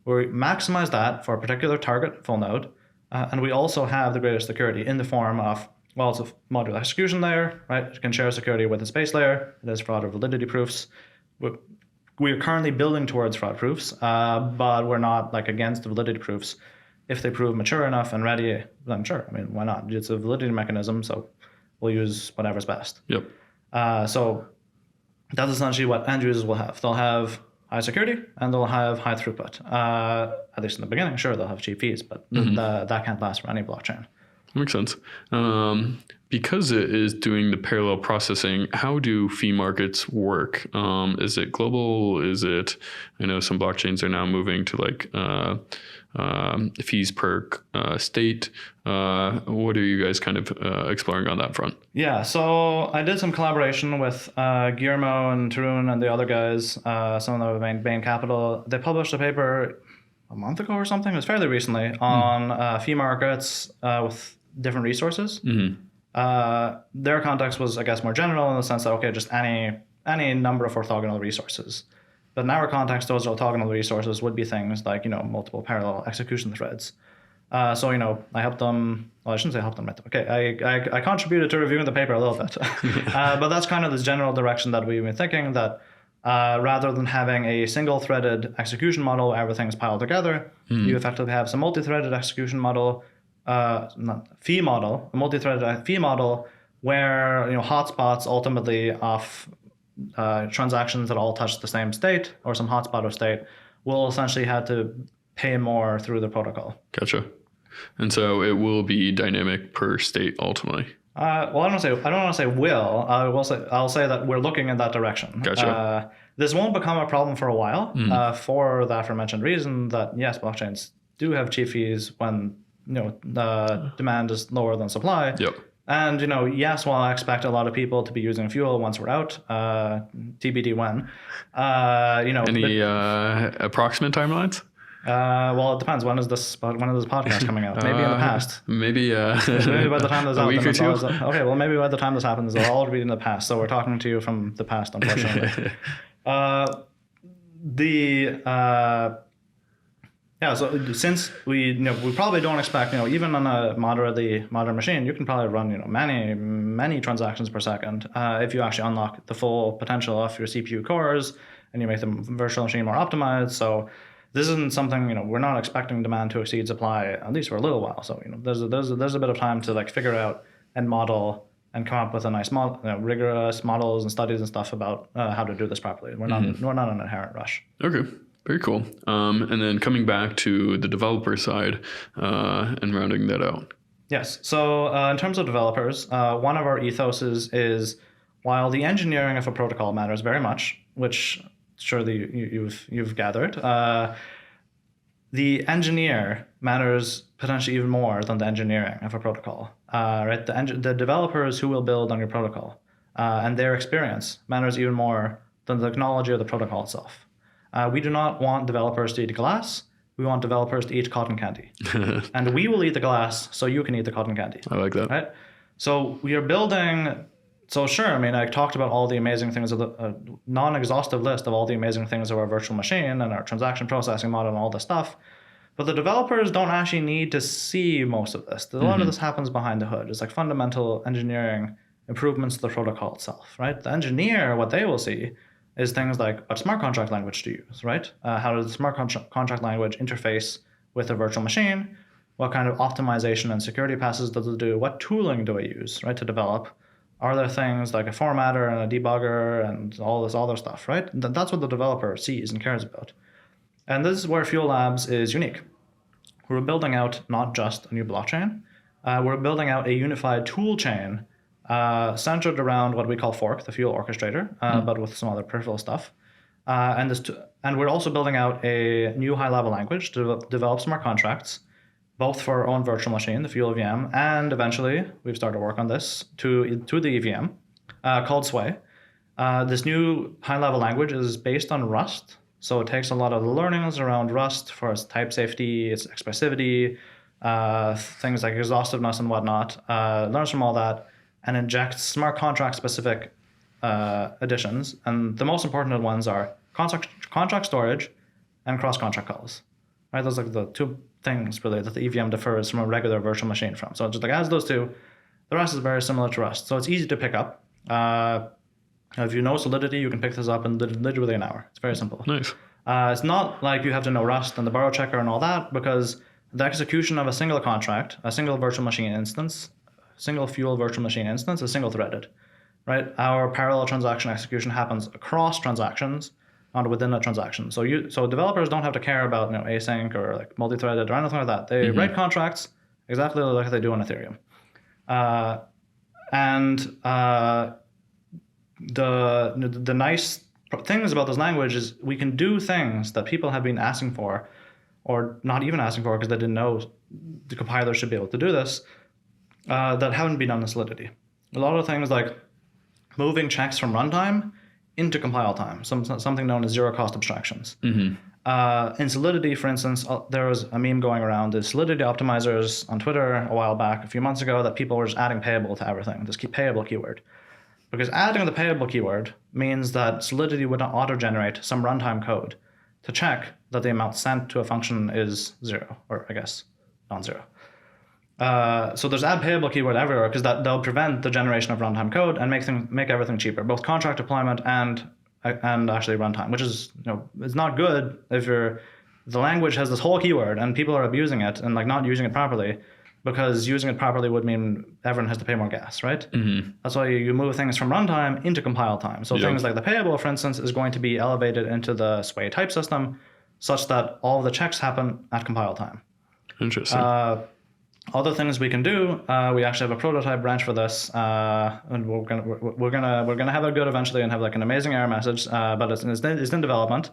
We maximize that for a particular target full node. And we also have the greatest security in the form of, it's a modular execution layer, right? It can share security with its base layer. It has fraud or validity proofs. We're currently building towards fraud proofs, but we're not against the validity proofs. If they prove mature enough and ready, then sure. I mean, why not? It's a validity mechanism, so we'll use whatever's best. Yep. So that's essentially what end users will have. They'll have high security and they'll have high throughput. At least in the beginning, sure, they'll have cheap fees, but that can't last for any blockchain. Makes sense. Because it is doing the parallel processing, how do fee markets work? Is it global? Is it, I know some blockchains are now moving to like fees per state. What are you guys kind of exploring on that front? Yeah, so I did some collaboration with Guillermo and Tarun and the other guys, some of the Bain Capital. They published a paper a month ago or something, it was fairly recently, on fee markets with different resources. Their context was, I guess, more general in the sense that, okay, just any number of orthogonal resources. But in our context, those orthogonal resources would be things like, multiple parallel execution threads. So, I helped them, well, I shouldn't say helped them, right? Okay, I contributed to reviewing the paper a little bit. But that's kind of this general direction that we've been thinking, that rather than having a single-threaded execution model where everything's piled together, you effectively have some multi-threaded execution model, a multi-threaded fee model where hotspots ultimately of transactions that all touch the same state or some hotspot of state will essentially have to pay more through the protocol. Gotcha. And so it will be dynamic per state ultimately. Well, I don't want to say will. I'll say that we're looking in that direction. Gotcha. This won't become a problem for a while, for the aforementioned reason that yes, blockchains do have cheap fees when demand is lower than supply. Yep. And yes, while I expect a lot of people to be using fuel once we're out, TBD when. Any approximate timelines? Well, it depends. When is this podcast coming out? Maybe in the past. Maybe maybe by the time this a week or two. Okay, well, maybe by the time this happens, it'll all be in the past. So we're talking to you from the past, unfortunately. So since we probably don't expect, even on a moderately modern machine, you can probably run, many transactions per second if you actually unlock the full potential of your CPU cores and you make the virtual machine more optimized. So this isn't something, we're not expecting demand to exceed supply, at least for a little while. So, there's a bit of time to like figure out and model and come up with a nice model, rigorous models and studies and stuff about how to do this properly. We're not in an inherent rush. Okay. Very cool. And then coming back to the developer side and rounding that out. Yes. So in terms of developers, one of our ethoses is while the engineering of a protocol matters very much, which surely you've gathered, the engineer matters potentially even more than the engineering of a protocol. Right? The developers who will build on your protocol and their experience matters even more than the technology of the protocol itself. We do not want developers to eat glass. We want developers to eat cotton candy. And we will eat the glass so you can eat the cotton candy. I like that. Right? So we are building... So sure, I talked about all the amazing things of the non-exhaustive list of all the amazing things of our virtual machine and our transaction processing model and all this stuff. But the developers don't actually need to see most of this. A lot of this happens behind the hood. It's like fundamental engineering improvements to the protocol itself, right? The engineer, what they will see is things like what smart contract language to use, right? How does the smart contract language interface with a virtual machine? What kind of optimization and security passes does it do? What tooling do I use, right, to develop? Are there things like a formatter and a debugger and all this other stuff, right? That's what the developer sees and cares about. And this is where Fuel Labs is unique. We're building out not just a new blockchain. We're building out a unified tool chain centered around what we call Fork, the Fuel orchestrator, but with some other peripheral stuff. And we're also building out a new high-level language to develop smart contracts, both for our own virtual machine, the Fuel VM, and eventually we've started work on this to the EVM called Sui. This new high-level language is based on Rust, so it takes a lot of the learnings around Rust for its type safety, its expressivity, things like exhaustiveness and whatnot, learns from all that, and injects smart contract-specific additions. And the most important ones are contract storage and cross-contract calls. Right? Those are the two things really that the EVM differs from a regular virtual machine from. So it just like adds those two. The rest is very similar to Rust. So it's easy to pick up. If you know Solidity, you can pick this up in literally an hour. It's very simple. Nice. It's not like you have to know Rust and the borrow checker and all that, because the execution of a single contract, a single virtual machine instance, single Fuel virtual machine instance is single-threaded. Right? Our parallel transaction execution happens across transactions, not within a transaction. So developers don't have to care about async or like multi-threaded or anything like that. They write contracts exactly like they do on Ethereum. The nice things about this language is we can do things that people have been asking for, or not even asking for because they didn't know the compiler should be able to do this, that haven't been done in Solidity. A lot of things like moving checks from runtime into compile time, something known as zero-cost abstractions. In Solidity, for instance, there was a meme going around, the Solidity optimizers on Twitter a while back, a few months ago, that people were just adding payable to everything, this payable keyword. Because adding the payable keyword means that Solidity would not auto-generate some runtime code to check that the amount sent to a function is 0, or I guess non-zero. So there's add payable keyword everywhere because that'll prevent the generation of runtime code and make everything cheaper, both contract deployment and actually runtime, which is, it's not good if the language has this whole keyword and people are abusing it and like not using it properly, because using it properly would mean everyone has to pay more gas, right? That's why you move things from runtime into compile time. So things like the payable, for instance, is going to be elevated into the Sui type system such that all of the checks happen at compile time. Interesting. Other things we can do, we actually have a prototype branch for this, and we're gonna have it good eventually and have like an amazing error message, but it's in development.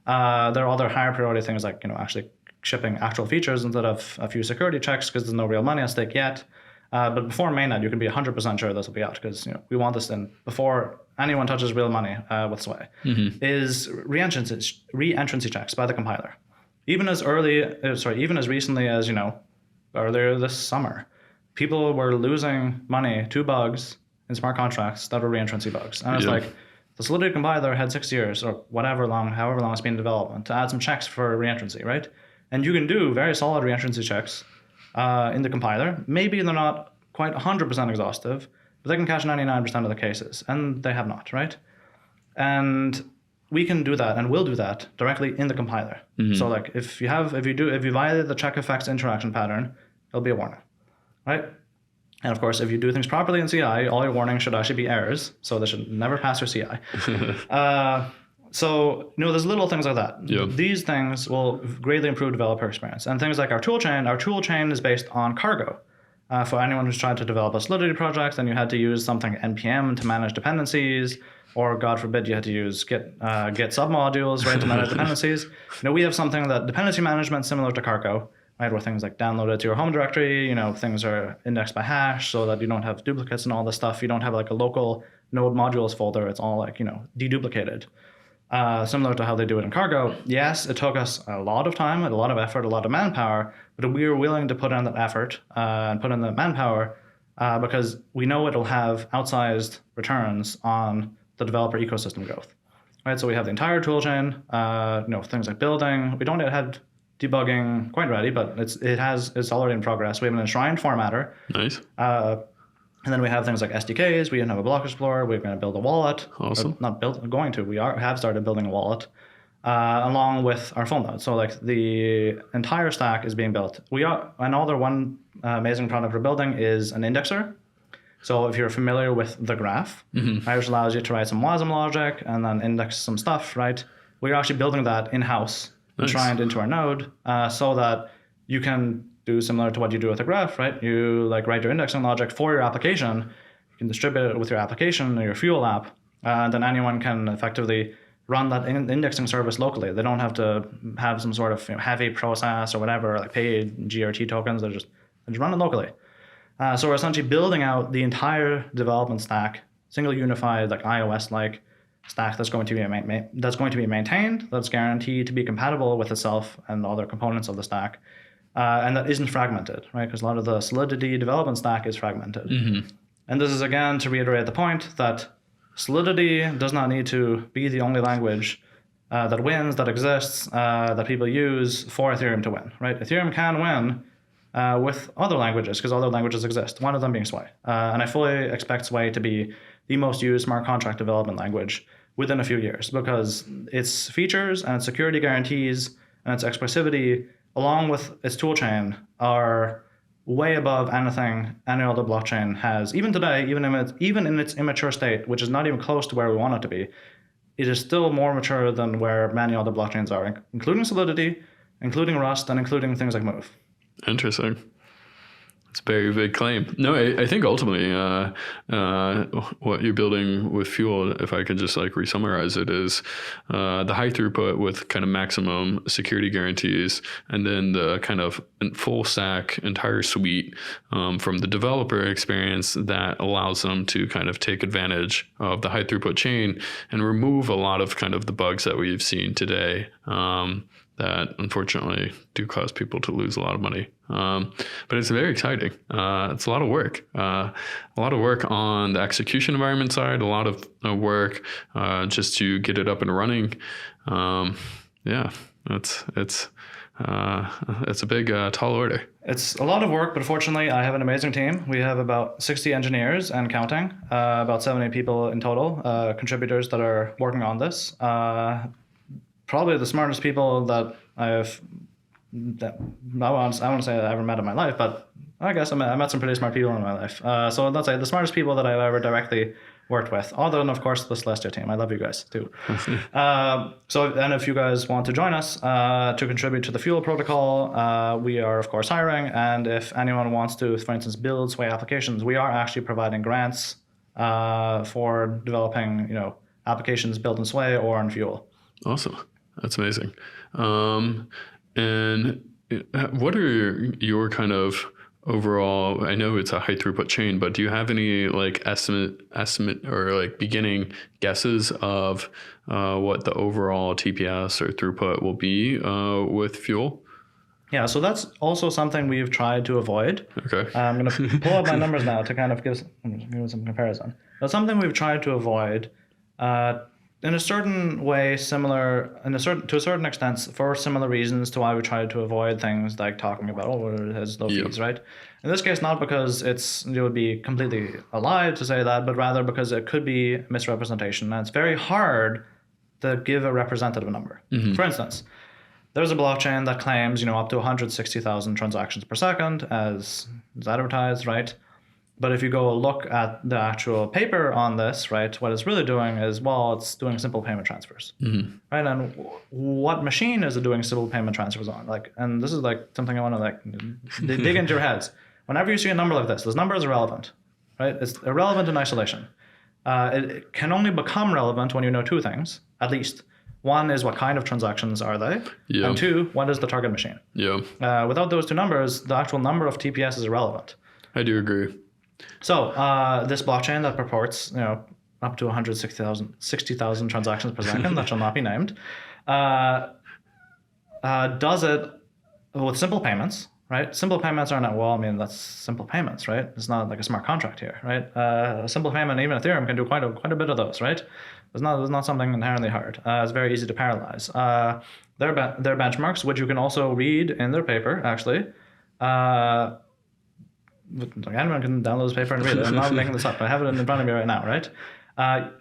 There are other higher priority things like actually shipping actual features instead of a few security checks because there's no real money at stake yet. But before mainnet, you can be 100% sure this will be out because we want this in before anyone touches real money with Sui. Is re-entrancy checks by the compiler, even as recently as earlier this summer, people were losing money to bugs in smart contracts that were re-entrancy bugs, and it's like the Solidity compiler had 6 years or however long it's been in development to add some checks for re-entrancy, right? And you can do very solid re-entrancy checks in the compiler. Maybe they're not quite 100% exhaustive, but they can catch 99% of the cases, and they have not, right? And we can do that, and we'll do that directly in the compiler. So like if you violate the check effects interaction pattern, it'll be a warning, right? And of course, if you do things properly in CI, all your warnings should actually be errors, so they should never pass your CI. So there's little things like that. These things will greatly improve developer experience. And things like our toolchain is based on Cargo. For anyone who's tried to develop a Solidity project, then you had to use something NPM to manage dependencies, or God forbid you had to use Git submodules, right, to manage dependencies. We have something that dependency management similar to Cargo, right, where things like downloaded to your home directory, things are indexed by hash so that you don't have duplicates and all this stuff. You don't have like a local node modules folder. It's all like, deduplicated. Similar to how they do it in Cargo. Yes, it took us a lot of time, a lot of effort, a lot of manpower, but we were willing to put in that effort and put in the manpower because we know it'll have outsized returns on the developer ecosystem growth. Right, so we have the entire toolchain, things like building. We don't yet have debugging quite ready, but it's already in progress. We have an enshrined formatter. Nice. And then we have things like SDKs. We have a block explorer. We're going to build a wallet. Awesome. We have started building a wallet along with our full node. So like the entire stack is being built. Another one amazing product we're building is an indexer. So if you're familiar with the graph, which allows you to write some WASM logic and then index some stuff, right? We're actually building that in-house, enshrined into our node, so that you can do similar to what you do with a graph, right? You like write your indexing logic for your application. You can distribute it with your application or your Fuel app, and then anyone can effectively run that indexing service locally. They don't have to have some sort of heavy process or whatever, like pay GRT tokens. They just run it locally. So we're essentially building out the entire development stack, single unified, like iOS-like stack that's going to be maintained, that's guaranteed to be compatible with itself and other components of the stack. And that isn't fragmented, right? Because a lot of the Solidity development stack is fragmented. And this is, again, to reiterate the point that Solidity does not need to be the only language that wins, that exists, that people use for Ethereum to win, right? Ethereum can win with other languages because other languages exist, one of them being Sui. And I fully expect Sui to be the most used smart contract development language within a few years because its features and its security guarantees and its expressivity along with its toolchain are way above anything any other blockchain has. Even today, even in its immature state, which is not even close to where we want it to be, it is still more mature than where many other blockchains are, including Solidity, including Rust, and including things like Move. Interesting. It's a very big claim. No, I think ultimately what you're building with Fuel, if I could just like re-summarize it, is the high throughput with kind of maximum security guarantees, and then the kind of full stack entire suite from the developer experience that allows them to kind of take advantage of the high throughput chain and remove a lot of kind of the bugs that we've seen today. That unfortunately do cause people to lose a lot of money. But it's very exciting. It's a lot of work. A lot of work on the execution environment side, a lot of work just to get it up and running. Yeah, it's a big, tall order. It's a lot of work, but fortunately, I have an amazing team. We have about 60 engineers and counting, about 70 people in total, contributors that are working on this. Probably the smartest people that I want to say I ever met in my life, but I guess I met some pretty smart people in my life. So let's say the smartest people that I've ever directly worked with, other than, of course, the Celestia team. I love you guys, too. And if you guys want to join us to contribute to the Fuel protocol, we are, of course, hiring. And if anyone wants to, for instance, build Sway applications, we are actually providing grants for developing, applications built in Sway or in Fuel. Awesome. That's amazing. And what are your kind of overall, I know it's a high throughput chain, but do you have any like estimate or like beginning guesses of what the overall TPS or throughput will be with Fuel? Yeah, so that's also something we've tried to avoid. Okay. I'm going to pull up my numbers now to kind of give some comparison. That's something we've tried to avoid in a certain way, similar, to a certain extent, for similar reasons to why we tried to avoid things like talking about, it has low fees, right? In this case, not because it would be completely a lie to say that, but rather because it could be misrepresentation. And it's very hard to give a representative number. Mm-hmm. For instance, there's a blockchain that claims, up to 160,000 transactions per second as advertised, right? But if you go look at the actual paper on this, right, what it's really doing is, it's doing simple payment transfers, mm-hmm. right? And what machine is it doing simple payment transfers on? And this is something I want to dig into your heads. Whenever you see a number like this number is irrelevant, right? It's irrelevant in isolation. It can only become relevant when you know two things, at least. One is what kind of transactions are they? Yeah. And two, what is the target machine? Yeah. Without those two numbers, the actual number of TPS is irrelevant. I do agree. So this blockchain that purports, up to 160,000 transactions per second, that shall not be named, does it with simple payments, right? Simple payments are not, that's simple payments, right? It's not like a smart contract here, right? A simple payment, even Ethereum can do quite a bit of those, right? It's not something inherently hard. It's very easy to parallelize. Their benchmarks, which you can also read in their paper, actually. Anyone can download this paper and read it. I'm not making this up. I have it in front of me right now, right?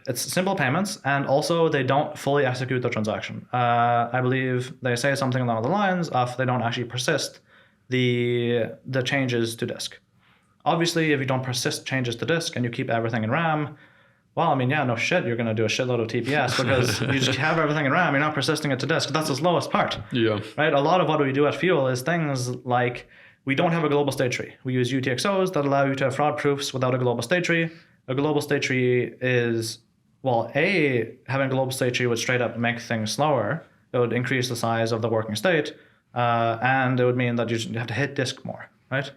It's simple payments, and also they don't fully execute the transaction. I believe they say something along the lines of they don't actually persist the changes to disk. Obviously, if you don't persist changes to disk and you keep everything in RAM, no shit, you're going to do a shitload of TPS because you just have everything in RAM, you're not persisting it to disk. That's the slowest part. Yeah. Right? A lot of what we do at Fuel is things like we don't have a global state tree. We use UTXOs that allow you to have fraud proofs without a global state tree. A global state tree is, having a global state tree would straight up make things slower. It would increase the size of the working state, and it would mean that you have to hit disk more, right?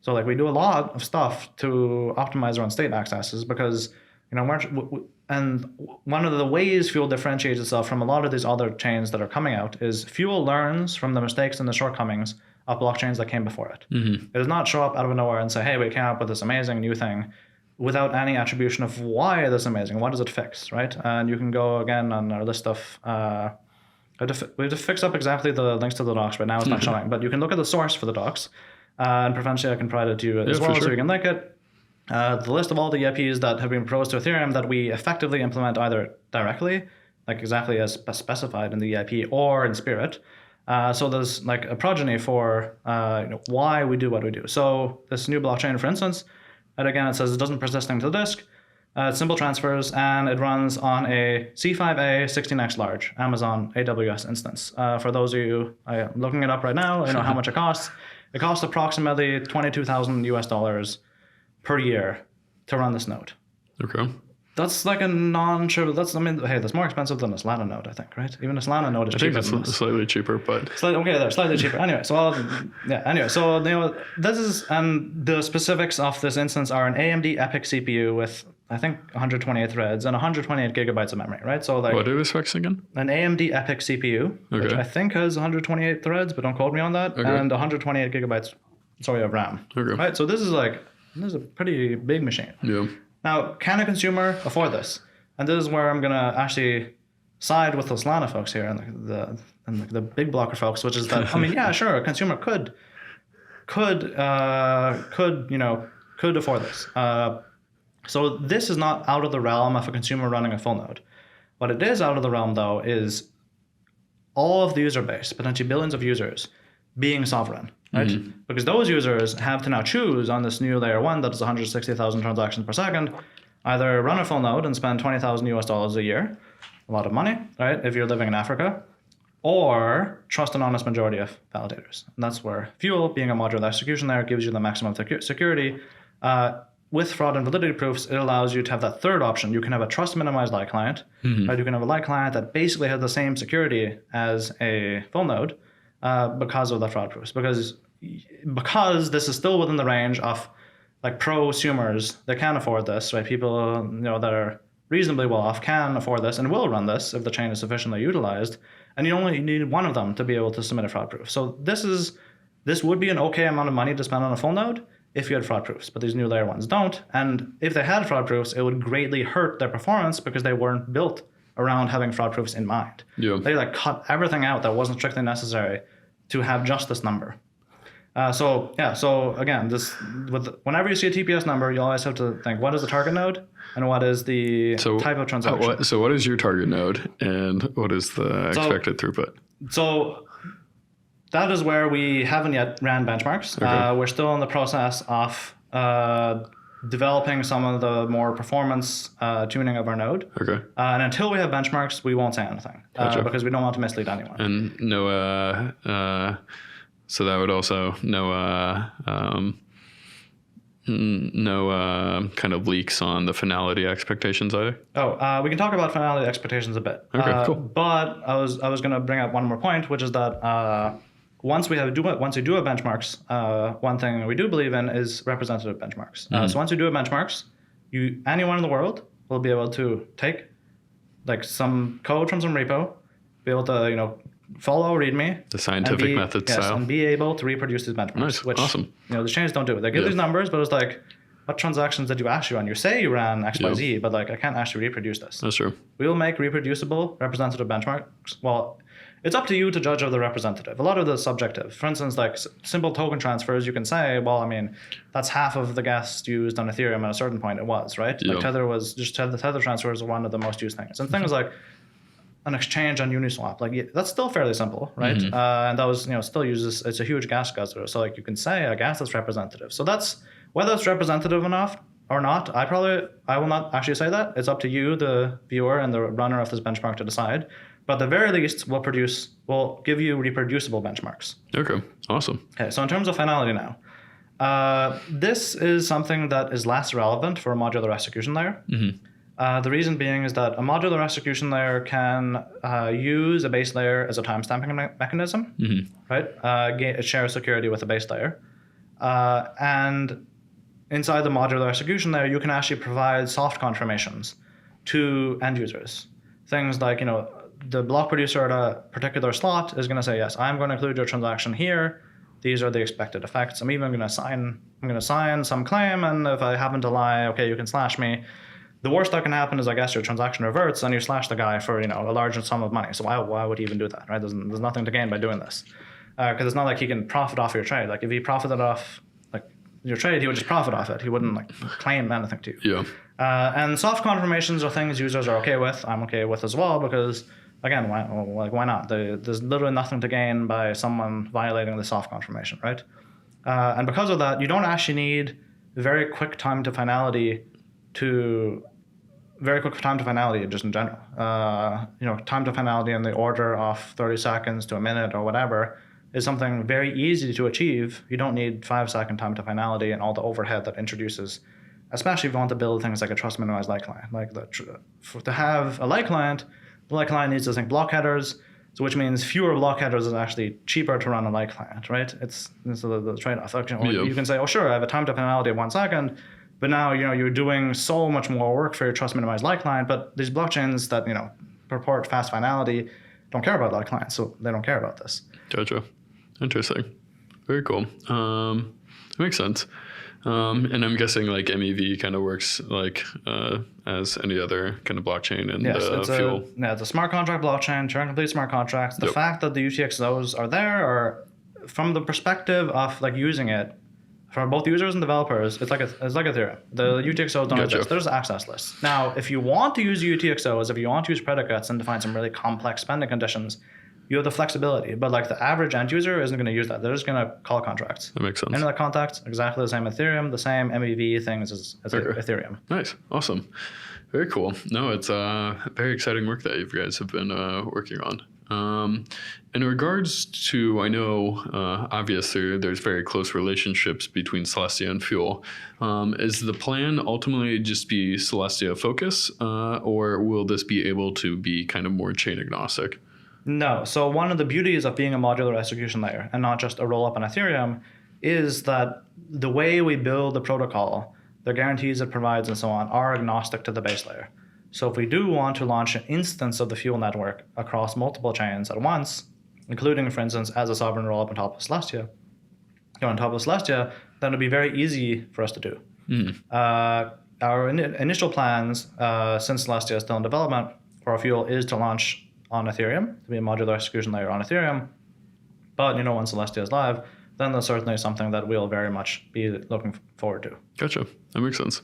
So we do a lot of stuff to optimize around state accesses because, and one of the ways Fuel differentiates itself from a lot of these other chains that are coming out is Fuel learns from the mistakes and the shortcomings of blockchains that came before it. Mm-hmm. It does not show up out of nowhere and say, hey, we came up with this amazing new thing without any attribution of why this is amazing. What does it fix, right? And you can go again on our list of, we have to fix up exactly the links to the docs, but now it's not showing. But you can look at the source for the docs, and potentially I can provide it to you as well, so you can link it. The list of all the EIPs that have been proposed to Ethereum that we effectively implement either directly, exactly as specified in the EIP, or in Spirit. So there's a progeny for why we do what we do. So this new blockchain, for instance, and again, it says it doesn't persist into the disk. It's simple transfers, and it runs on a C5A 16x large Amazon AWS instance. For those of you, I'm looking it up right now, how much it costs. It costs approximately $22,000 per year to run this node. Okay. That's like a non-trivial. That's more expensive than a Solana node, I think, right? Even a Solana node is cheaper. I think it's slightly cheaper, but slightly cheaper. Anyway, so this is, and the specifics of this instance are an AMD EPYC CPU with, I think, 128 threads and 128 gigabytes of memory, right? So like, what are the specs again? An AMD EPYC CPU, which I think has 128 threads, but don't quote me on that, and 128 gigabytes, of RAM. Okay. Right. So this is a pretty big machine. Yeah. Now, can a consumer afford this? And this is where I'm gonna actually side with the Solana folks here and the big blocker folks, which is that a consumer could afford this. So this is not out of the realm of a consumer running a full node. What it is out of the realm, though, is all of the user base, potentially billions of users, being sovereign, right? Mm-hmm. Because those users have to now choose on this new layer one that is 160,000 transactions per second, either run a full node and spend $20,000 a year, a lot of money, right? If you're living in Africa, or trust an honest majority of validators. And that's where Fuel, being a modular execution layer, gives you the maximum security. With fraud and validity proofs, it allows you to have that third option. You can have a trust minimized light client, right? You can have a light client that basically has the same security as a full node because of the fraud proofs. Because this is still within the range of like prosumers that can afford this, right? People that are reasonably well off can afford this and will run this if the chain is sufficiently utilized. And you only need one of them to be able to submit a fraud proof. So this would be an okay amount of money to spend on a full node if you had fraud proofs, but these new layer ones don't. And if they had fraud proofs, it would greatly hurt their performance because they weren't built around having fraud proofs in mind. Yeah. They cut everything out that wasn't strictly necessary to have just this number. So again, whenever you see a TPS number, you always have to think, what is the target node and what is the type of transaction? So what is your target node and what is the expected throughput? So that is where we haven't yet ran benchmarks. Okay. We're still in the process of developing some of the more performance tuning of our node. Okay. And until we have benchmarks, we won't say anything because we don't want to mislead anyone. And so that would also no kind of leaks on the finality expectations either? We can talk about finality expectations a bit. Okay, cool. But I was going to bring up one more point, which is that once we do have benchmarks, one thing we do believe in is representative benchmarks. So once we do have benchmarks, anyone in the world will be able to take like some code from some repo, be able to follow README, the scientific method style, and be able to reproduce these benchmarks. Nice. Which, awesome. The chains don't do it. They give these numbers, but it's like, what transactions did you actually run? You say you ran XYZ, but like I can't actually reproduce this. That's true. We will make reproducible representative benchmarks. Well, it's up to you to judge of the representative. A lot of the subjective. For instance, like simple token transfers, you can say, well, that's half of the gas used on Ethereum at a certain point. It was, right? Like the Tether transfers are one of the most used things. And things like an exchange on Uniswap, that's still fairly simple, right? And that was, still uses, it's a huge gas guzzler. So you can say a gas that's representative. So that's, whether it's representative enough or not, I will not actually say that. It's up to you, the viewer and the runner of this benchmark, to decide. But at the very least, we'll give you reproducible benchmarks. Okay, awesome. Okay, so in terms of finality now, this is something that is less relevant for a modular execution layer. The reason being is that a modular execution layer can use a base layer as a timestamping mechanism, right? It shares security with a base layer. And inside the modular execution layer, you can actually provide soft confirmations to end users. Things like, the block producer at a particular slot is going to say, yes, I'm going to include your transaction here. These are the expected effects. I'm even going to sign some claim, and if I happen to lie, okay, you can slash me. The worst that can happen is, I guess, your transaction reverts and you slash the guy for a larger sum of money. So why would he even do that, right? There's nothing to gain by doing this, because it's not like he can profit off your trade. Like if he profited off your trade, he would just profit off it. He wouldn't claim anything to you. Yeah. And soft confirmations are things users are okay with. I'm okay with as well because, again, why not? There's literally nothing to gain by someone violating the soft confirmation, right? And because of that, you don't actually need very quick time to finality just in general. Time to finality in the order of 30 seconds to a minute or whatever is something very easy to achieve. You don't need 5-second time to finality and all the overhead that introduces, especially if you want to build things like a trust minimized light client. Like to have a light client, the light client needs to sync block headers, so which means fewer block headers is actually cheaper to run a light client, right? It's the trade-off. You can say, oh, sure, I have a time to finality of 1 second, but now you're doing so much more work for your trust minimized light client. But these blockchains that purport fast finality don't care about light clients, so they don't care about this. Gotcha. Interesting. Very cool. That makes sense. And I'm guessing like MEV kind of works like as any other kind of blockchain in the fuel. It's a smart contract blockchain, Turing complete smart contracts. The fact that the UTXOs are there are, from the perspective of like using it, for both users and developers, it's like Ethereum. The UTXOs don't exist. There's access lists. Now, if you want to use UTXOs, if you want to use predicates and define some really complex spending conditions, you have the flexibility, but like the average end user isn't going to use that. They're just going to call contracts. That makes sense. In that context, exactly the same Ethereum, the same MEV things as Ethereum. Nice. Awesome. Very cool. No, it's very exciting work that you guys have been working on. In regards to, I know obviously there's very close relationships between Celestia and Fuel. Is the plan ultimately just be Celestia focus, or will this be able to be kind of more chain agnostic? No. So one of the beauties of being a modular execution layer and not just a rollup on Ethereum is that the way we build the protocol, the guarantees it provides and so on, are agnostic to the base layer. So if we do want to launch an instance of the Fuel network across multiple chains at once, including, for instance, as a sovereign rollup on top of Celestia, then it'd be very easy for us to do. Our initial plans, since Celestia is still in development, for our Fuel is to launch on Ethereum, to be a modular execution layer on Ethereum. But once Celestia is live, then that's certainly something that we'll very much be looking forward to. Gotcha. That makes sense.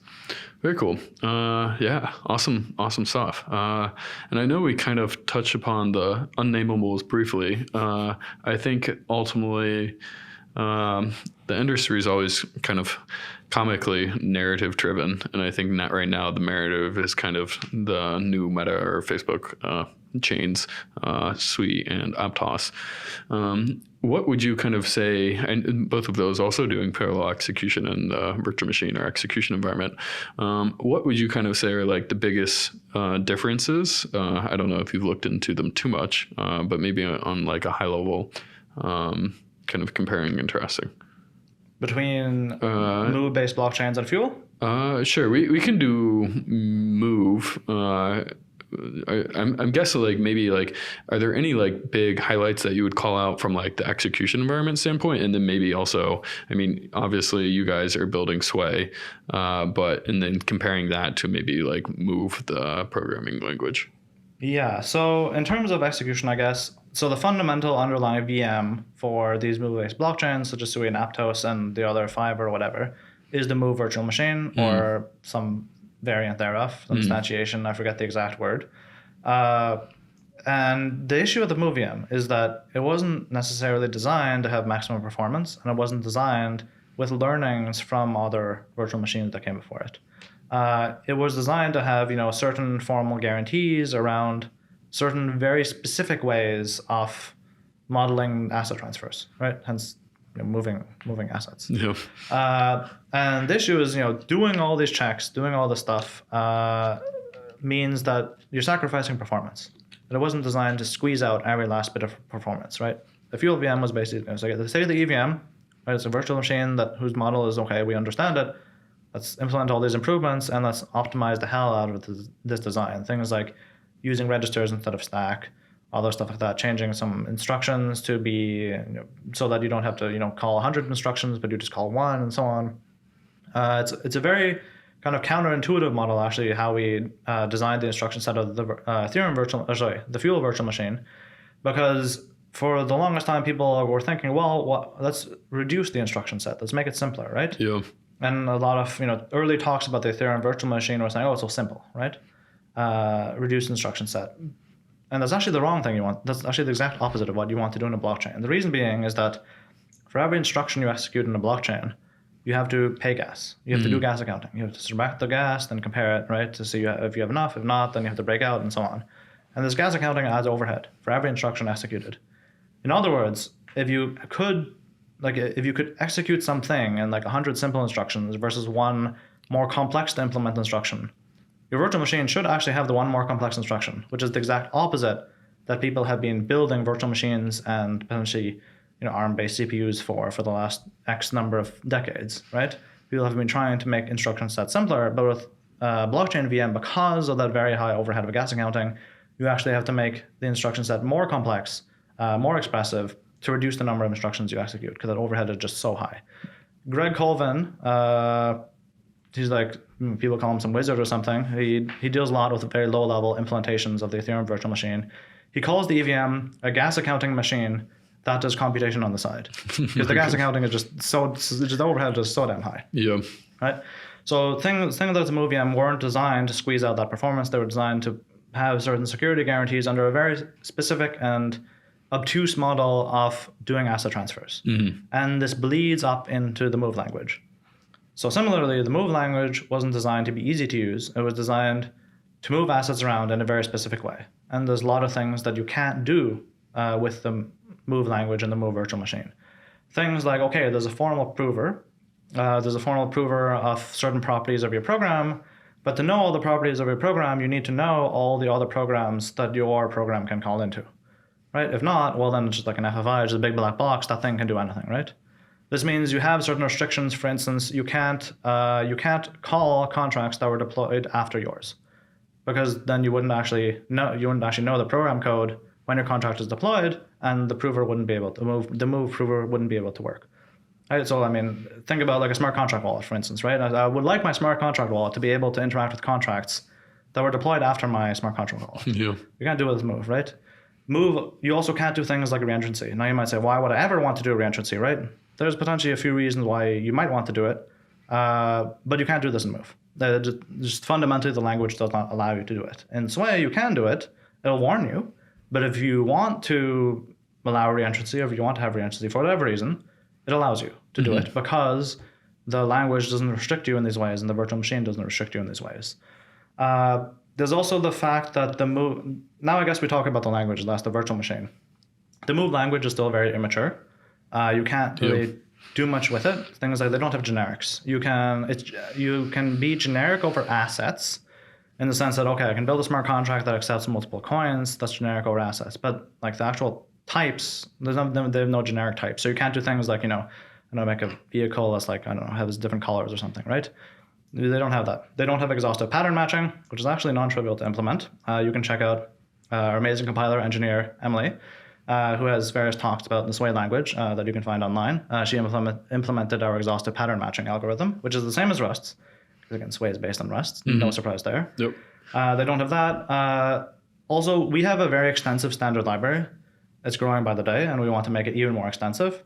Very cool. Yeah, awesome stuff. And I know we kind of touched upon the unnamables briefly. I think ultimately the industry is always kind of comically narrative driven. And I think that right now the narrative is kind of the new Meta or Facebook chains, Sui and Aptos. What would you kind of say, and both of those also doing parallel execution in the virtual machine or execution environment, what would you kind of say are like the biggest differences? I don't know if you've looked into them too much, but maybe on like a high level, kind of comparing and contrasting. Between Move-based blockchains and Fuel? Sure, we can do Move. I'm guessing like maybe like, are there any like big highlights that you would call out from like the execution environment standpoint? And then maybe also, I mean, obviously you guys are building Sway, and then comparing that to maybe like Move, the programming language. Yeah, so in terms of execution, I guess, so the fundamental underlying VM for these Move-based blockchains, such as Sui and Aptos and the other 5 or whatever, is the Move virtual machine or some variant thereof, instantiation, I forget the exact word. And the issue with the Move VM is that it wasn't necessarily designed to have maximum performance, and it wasn't designed with learnings from other virtual machines that came before it. It was designed to have, certain formal guarantees around certain very specific ways of modeling asset transfers, right? Hence, moving assets. Yeah. And the issue is, doing all these checks, doing all this stuff means that you're sacrificing performance. And it wasn't designed to squeeze out every last bit of performance, right? The Fuel VM was basically, say the EVM, right? It's a virtual machine whose model is, okay, we understand it. Let's implement all these improvements and let's optimize the hell out of this design. Things like using registers instead of stack, other stuff like that, changing some instructions to be, so that you don't have to, call 100 instructions, but you just call one and so on. It's a very kind of counterintuitive model, actually, how we designed the instruction set of the the Fuel virtual machine, because for the longest time, people were thinking, well, let's reduce the instruction set. Let's make it simpler, right? Yeah. And a lot of early talks about the Ethereum virtual machine were saying, oh, it's so simple, right? Reduce instruction set. And that's actually the wrong thing you want. That's actually the exact opposite of what you want to do in a blockchain. And the reason being is that for every instruction you execute in a blockchain, you have to pay gas. You have to do gas accounting. You have to subtract the gas, then compare it, right, to see if you have enough. If not, then you have to break out and so on. And this gas accounting adds overhead for every instruction executed. In other words, if you could execute something in like 100 simple instructions versus one more complex to implement instruction, your virtual machine should actually have the one more complex instruction, which is the exact opposite that people have been building virtual machines and potentially ARM-based CPUs for the last X number of decades, right? People have been trying to make instruction sets simpler, but with blockchain VM, because of that very high overhead of gas accounting, you actually have to make the instruction set more complex, more expressive, to reduce the number of instructions you execute, because that overhead is just so high. Greg Colvin, he's like, people call him some wizard or something. He deals a lot with very low-level implementations of the Ethereum virtual machine. He calls the EVM a gas accounting machine that does computation on the side, because the gas accounting is the overhead is so damn high. Yeah. Right. So things that the MoveVM weren't designed to squeeze out that performance. They were designed to have certain security guarantees under a very specific and obtuse model of doing asset transfers. Mm-hmm. And this bleeds up into the Move language. So similarly, the Move language wasn't designed to be easy to use. It was designed to move assets around in a very specific way. And there's a lot of things that you can't do with the Move language and the Move virtual machine. Things like, okay, there's a formal prover. There's a formal prover of certain properties of your program. But to know all the properties of your program, you need to know all the other programs that your program can call into. Right? If not, well, then it's just like an FFI, just a big black box. That thing can do anything, right? This means you have certain restrictions. For instance, you can't call contracts that were deployed after yours, because then you wouldn't actually know the program code when your contract is deployed, and the prover wouldn't be able to move. The Move prover wouldn't be able to work. Right? So I mean, think about like a smart contract wallet, for instance, right? I would like my smart contract wallet to be able to interact with contracts that were deployed after my smart contract wallet. Yeah. You can't do it with Move, right? Move, you also can't do things like reentrancy. Now you might say, why would I ever want to do reentrancy, right? There's potentially a few reasons why you might want to do it, but you can't do this in Move. Just fundamentally, the language does not allow you to do it. In Sui, you can do it. It'll warn you. But if you want to allow reentrancy, or if you want to have reentrancy for whatever reason, it allows you to do it, because the language doesn't restrict you in these ways, and the virtual machine doesn't restrict you in these ways. There's also the fact that the Move... Now I guess we talk about the language less, the virtual machine. The Move language is still very immature. You can't really do much with it. Things like they don't have generics. You can be generic over assets, in the sense that, okay, I can build a smart contract that accepts multiple coins. That's generic over assets. But like the actual types, they have no generic types. So you can't do things like, make a vehicle that's like, has different colors or something, right? They don't have that. They don't have exhaustive pattern matching, which is actually non-trivial to implement. You can check out our amazing compiler engineer, Emily, who has various talks about the Sui language that you can find online. She implemented our exhaustive pattern matching algorithm, which is the same as Rust's. Because again, Sui is based on Rust. No surprise there. Yep. They don't have that. Also, we have a very extensive standard library. It's growing by the day, and we want to make it even more extensive.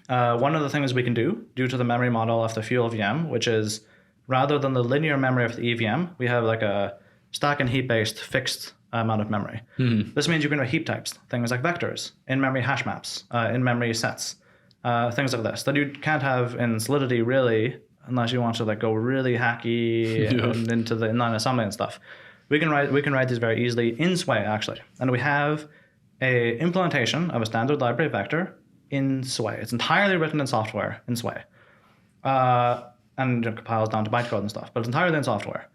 One of the things we can do, due to the memory model of the Fuel VM, which is rather than the linear memory of the EVM, we have like a stack and heap-based fixed amount of memory. This means you can have heap types, things like vectors, in-memory hash maps, in-memory sets, things like this that you can't have in Solidity really, unless you want to like go really hacky and into the inline assembly and stuff. We can write these very easily in Sui actually, and we have a implementation of a standard library vector in Sui. It's entirely written in software in Sui, and it compiles down to bytecode and stuff, but it's entirely in software.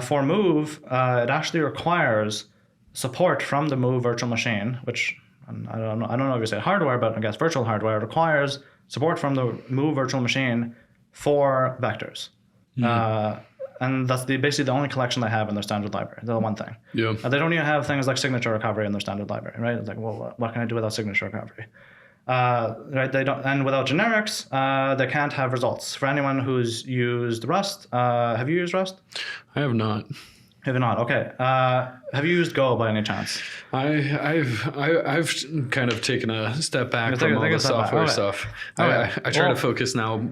For Move, it actually requires support from the Move virtual machine, which I don't know if you say hardware, but I guess virtual hardware requires support from the Move virtual machine for vectors. And that's basically the only collection they have in their standard library. The one thing. Yeah. They don't even have things like signature recovery in their standard library, right? It's like, well, what can I do without signature recovery? Right? They don't, and without generics, they can't have results. For anyone who's used Rust, have you used Rust? I have not. Have you not? Okay. Have you used Go by any chance? I've kind of taken a step back from all the software stuff. I try to focus now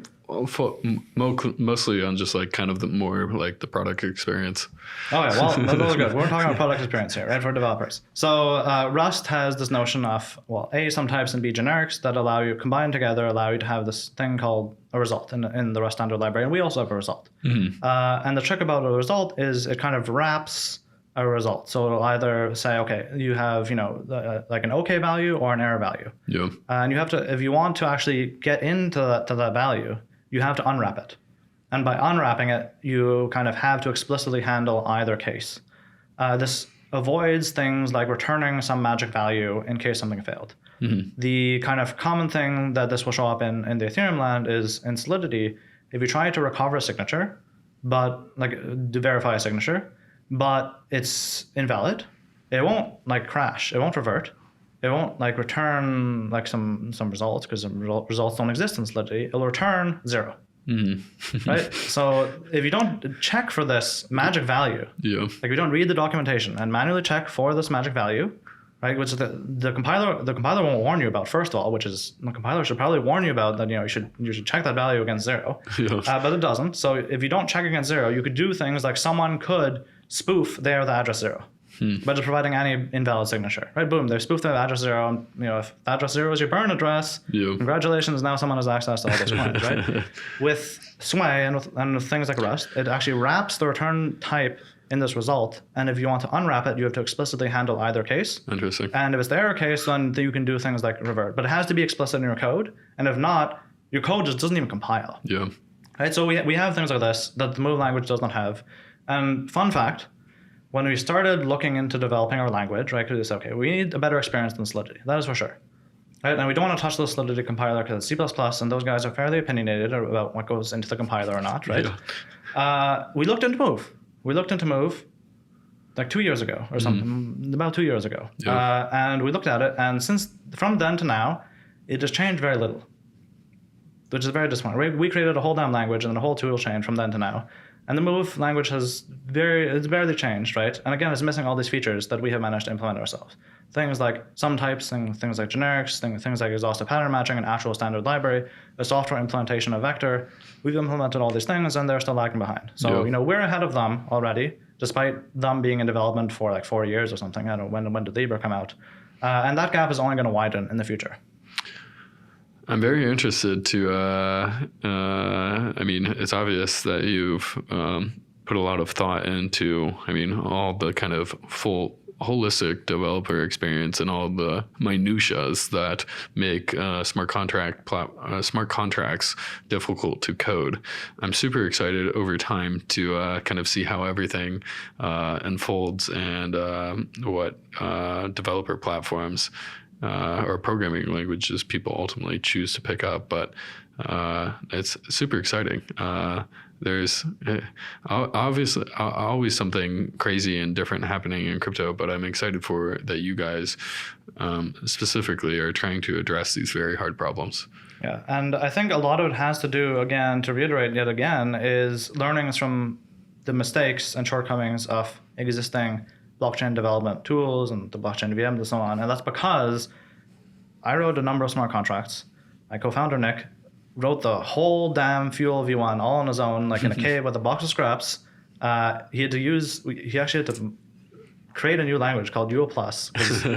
mostly on just like kind of the more like the product experience. Oh yeah, well, those are good. We're talking about product experience here, right, for developers. So Rust has this notion of, well, A, some types, and B, generics that allow you, combined together, allow you to have this thing called a result in the Rust standard library, and we also have a result. And the trick about a result is it kind of wraps a result. So it'll either say, okay, you have, like an okay value or an error value. Yeah. And you have to, if you want to actually get into that value, you have to unwrap it. And by unwrapping it, you kind of have to explicitly handle either case. This avoids things like returning some magic value in case something failed. Mm-hmm. The kind of common thing that this will show up in the Ethereum land is in Solidity, if you try to recover a signature, but like to verify a signature, but it's invalid, it won't like crash, it won't revert, it won't like return like some results, because results don't exist in Solidity. It'll return 0. Mm-hmm. Right? So if you don't check for this magic value, like you don't read the documentation and manually check for this magic value, right? Which the compiler won't warn you about, first of all, which is the compiler should probably warn you about that, you should check that value against 0. But it doesn't. So if you don't check against 0, you could do things like someone could spoof the address 0. By just providing any invalid signature, right? Boom, they spoofed the address 0. If the address 0 is your burn address, congratulations, now someone has access to all those coins, right? With Sway and with things like Rust, it actually wraps the return type in this result, and if you want to unwrap it, you have to explicitly handle either case. Interesting. And if it's the error case, then you can do things like revert, but it has to be explicit in your code, and if not, your code just doesn't even compile. Yeah. Right. So we have things like this that the Move language does not have. And fun fact, when we started looking into developing our language, right, because we said, okay, we need a better experience than Solidity. That is for sure. Right? And we don't want to touch the Solidity compiler because it's C++, and those guys are fairly opinionated about what goes into the compiler or not, right? Yeah. We looked into Move. We looked into Move like 2 years ago or something, about 2 years ago. Yeah. And we looked at it, and from then to now, it just changed very little, which is very disappointing. We created a whole damn language, and the whole tool changed from then to now. And the Move language it's barely changed, right? And again, it's missing all these features that we have managed to implement ourselves. Things like sum types, things like generics, things like exhaustive pattern matching, an actual standard library, a software implementation of vector. We've implemented all these things, and they're still lagging behind. So we're ahead of them already, despite them being in development for like 4 years or something. I don't know, when did Libra come out? And that gap is only going to widen in the future. I'm very interested to, I mean, it's obvious that you've put a lot of thought into, all the kind of full holistic developer experience and all the minutiae that make smart contracts difficult to code. I'm super excited over time to kind of see how everything unfolds and what developer platforms or programming languages people ultimately choose to pick up, but it's super exciting. There's obviously always something crazy and different happening in crypto, but I'm excited for that you guys specifically are trying to address these very hard problems. Yeah, and I think a lot of it has to do, again, to reiterate yet again, is learnings from the mistakes and shortcomings of existing blockchain development tools and the blockchain VMs and so on. And that's because I wrote a number of smart contracts. My co-founder, Nick, wrote the whole damn Fuel V1 all on his own, like in a cave with a box of scraps. He actually had to create a new language called UL+, because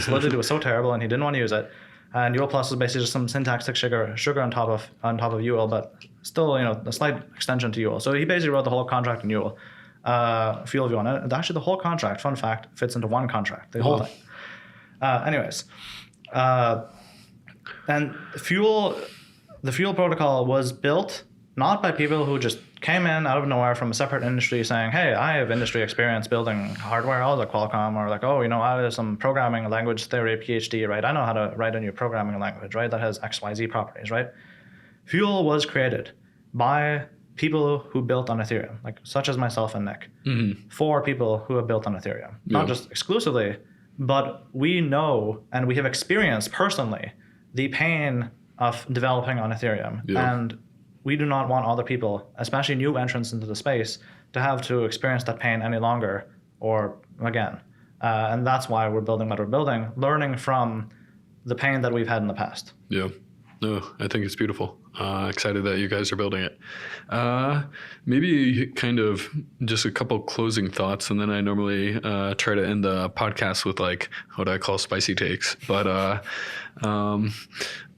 Solidity was so terrible and he didn't want to use it. And UL+ was basically just some syntactic sugar on top of UL, but still, a slight extension to UL. So he basically wrote the whole contract in UL. Fuel V1. And actually, the whole contract, fun fact, fits into one contract. The whole thing. Anyways, and the Fuel protocol was built not by people who just came in out of nowhere from a separate industry saying, hey, I have industry experience building hardware. I was at Qualcomm, or like, I have some programming language theory PhD, right? I know how to write a new programming language, right? That has XYZ properties, right? Fuel was created by people who built on Ethereum, like such as myself and Nick, for people who have built on Ethereum. Not just exclusively, but we know and we have experienced personally the pain of developing on Ethereum. Yeah. And we do not want other people, especially new entrants into the space, to have to experience that pain any longer or again. And that's why we're building what we're building, learning from the pain that we've had in the past. Yeah. No, I think it's beautiful. Excited that you guys are building it. Maybe kind of just a couple closing thoughts, and then I normally try to end the podcast with like what I call spicy takes. But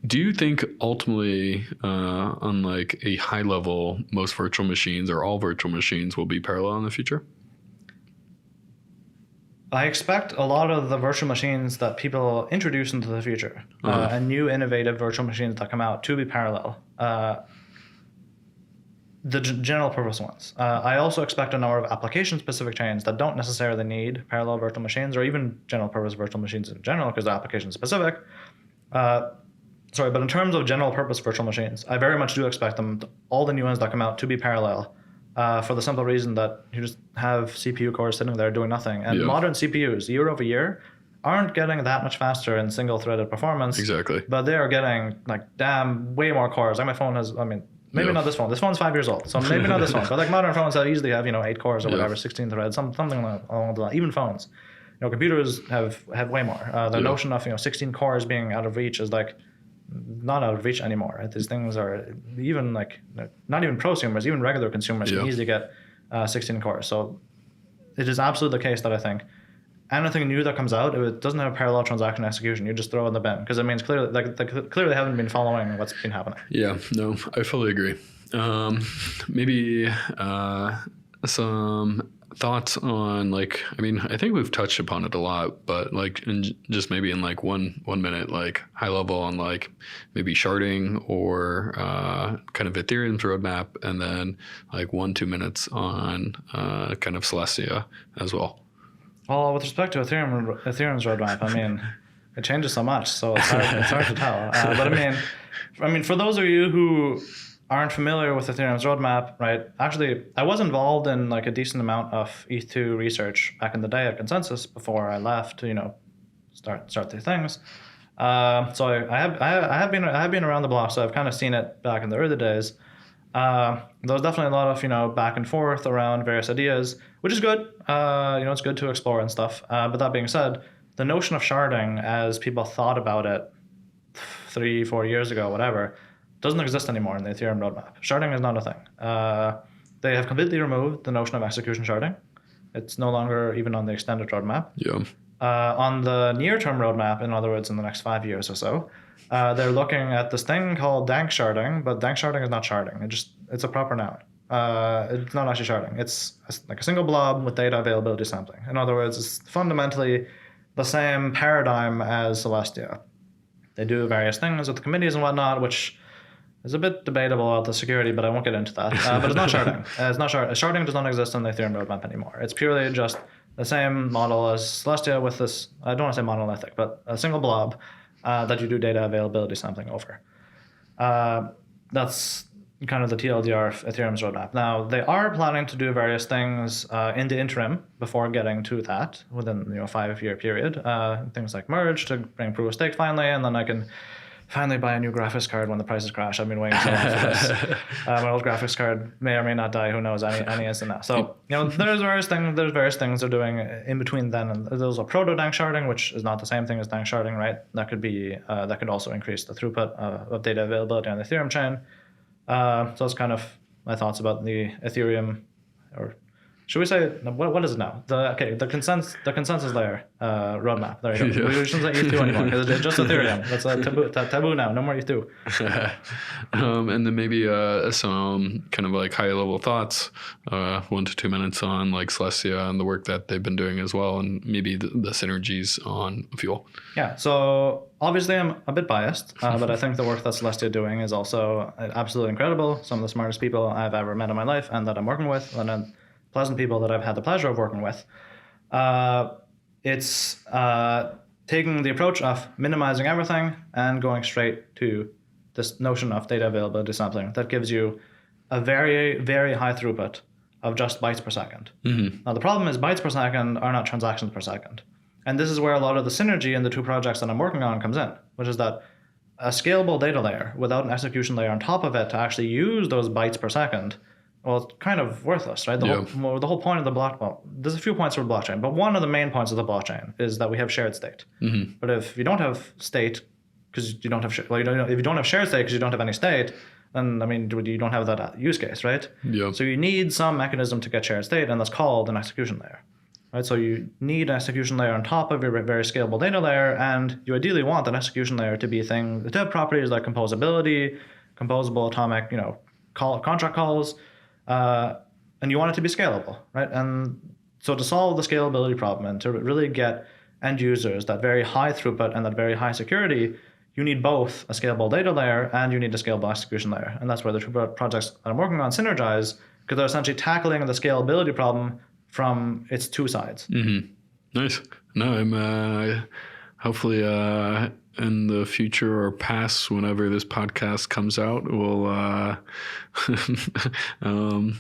do you think ultimately, on like a high level, most virtual machines or all virtual machines will be parallel in the future? I expect a lot of the virtual machines that people introduce into the future and new innovative virtual machines that come out to be parallel. The general purpose ones. I also expect a number of application-specific chains that don't necessarily need parallel virtual machines or even general purpose virtual machines in general because they're application-specific. But in terms of general purpose virtual machines, I very much do expect all the new ones that come out to be parallel for the simple reason that you just have CPU cores sitting there doing nothing. And modern CPUs, year over year, aren't getting that much faster in single-threaded performance. Exactly. But they are getting way more cores. Like my phone has, maybe not this phone. This phone's 5 years old, so maybe not this one. But like modern phones that easily have 8 cores or whatever, 16 threads, something along the line. Even phones, computers have way more. The notion of 16 cores being out of reach is like not out of reach anymore. Right? These things are even not even prosumers, even regular consumers can easily get 16 cores. So it is absolutely the case that I think anything new that comes out, if it doesn't have parallel transaction execution, you just throw it in the bin because it means clearly they haven't been following what's been happening. Yeah, no, I fully agree. Maybe some thoughts on I think we've touched upon it a lot, but just maybe in 1 minute, high level on maybe sharding or kind of Ethereum's roadmap, and then 1-2 minutes on kind of Celestia as well. Well, with respect to Ethereum's roadmap, it changes so much, so it's hard to tell. But for those of you who aren't familiar with Ethereum's roadmap, right? Actually, I was involved in a decent amount of ETH2 research back in the day at Consensus before I left to start the things. So I have been around the block, so I've kind of seen it back in the early days. There was definitely a lot of back and forth around various ideas, which is good. It's good to explore and stuff. But that being said, the notion of sharding, as people thought about it 3-4 years ago, whatever, doesn't exist anymore in the Ethereum roadmap. Sharding is not a thing. They have completely removed the notion of execution sharding. It's no longer even on the extended roadmap. Yeah. On the near-term roadmap, in other words, in the next 5 years or so, they're looking at this thing called dank sharding, but dank sharding is not sharding. It's a proper noun. It's not actually sharding. It's like a single blob with data availability sampling. In other words, it's fundamentally the same paradigm as Celestia. They do various things with the committees and whatnot, which is a bit debatable about the security, but I won't get into that. But it's not sharding. Sharding does not exist on the Ethereum roadmap anymore. It's purely just the same model as Celestia with this, I don't want to say monolithic, but a single blob that you do data availability sampling over. That's kind of the TLDR of Ethereum's roadmap. Now, they are planning to do various things in the interim before getting to that within a 5-year period. Things like merge to bring proof of stake finally, and then I can finally buy a new graphics card when the prices crash. I've been waiting so long for this. My old graphics card may or may not die. Who knows? Any instant now. So there's various things they're doing in between then. And there's a proto dank sharding, which is not the same thing as dank sharding, right? That could also increase the throughput of data availability on the Ethereum chain. So that's kind of my thoughts about the Ethereum, or should we say what is it now? The consensus layer roadmap. There you go. We shouldn't say ETH2 anymore because it's just Ethereum. That's a taboo now. No more ETH2. And then maybe some kind of high level thoughts, 1 to 2 minutes on Celestia and the work that they've been doing as well, and maybe the synergies on Fuel. Yeah. So obviously I'm a bit biased, but I think the work that Celestia is doing is also absolutely incredible. Some of the smartest people I've ever met in my life and that I'm working with, and then pleasant people that I've had the pleasure of working with. It's taking the approach of minimizing everything and going straight to this notion of data availability sampling that gives you a very, very high throughput of just bytes per second. Mm-hmm. Now, the problem is bytes per second are not transactions per second. And this is where a lot of the synergy in the two projects that I'm working on comes in, which is that a scalable data layer without an execution layer on top of it to actually use those bytes per second, well, it's kind of worthless, right? The whole point of the there's a few points for the blockchain, but one of the main points of the blockchain is that we have shared state. Mm-hmm. But if you don't have state, because you don't have, if you don't have shared state because you don't have any state, then you don't have that use case, right? Yeah. So you need some mechanism to get shared state, and that's called an execution layer, right? So you need an execution layer on top of your very scalable data layer, and you ideally want that execution layer to be a thing that have properties like composability, composable atomic, contract calls. And you want it to be scalable, right? And so to solve the scalability problem and to really get end users that very high throughput and that very high security, you need both a scalable data layer and you need a scalable execution layer. And that's where the two projects that I'm working on synergize, because they're essentially tackling the scalability problem from its two sides. Mm-hmm. Nice. No, I'm hopefully in the future or past, whenever this podcast comes out, we'll I'm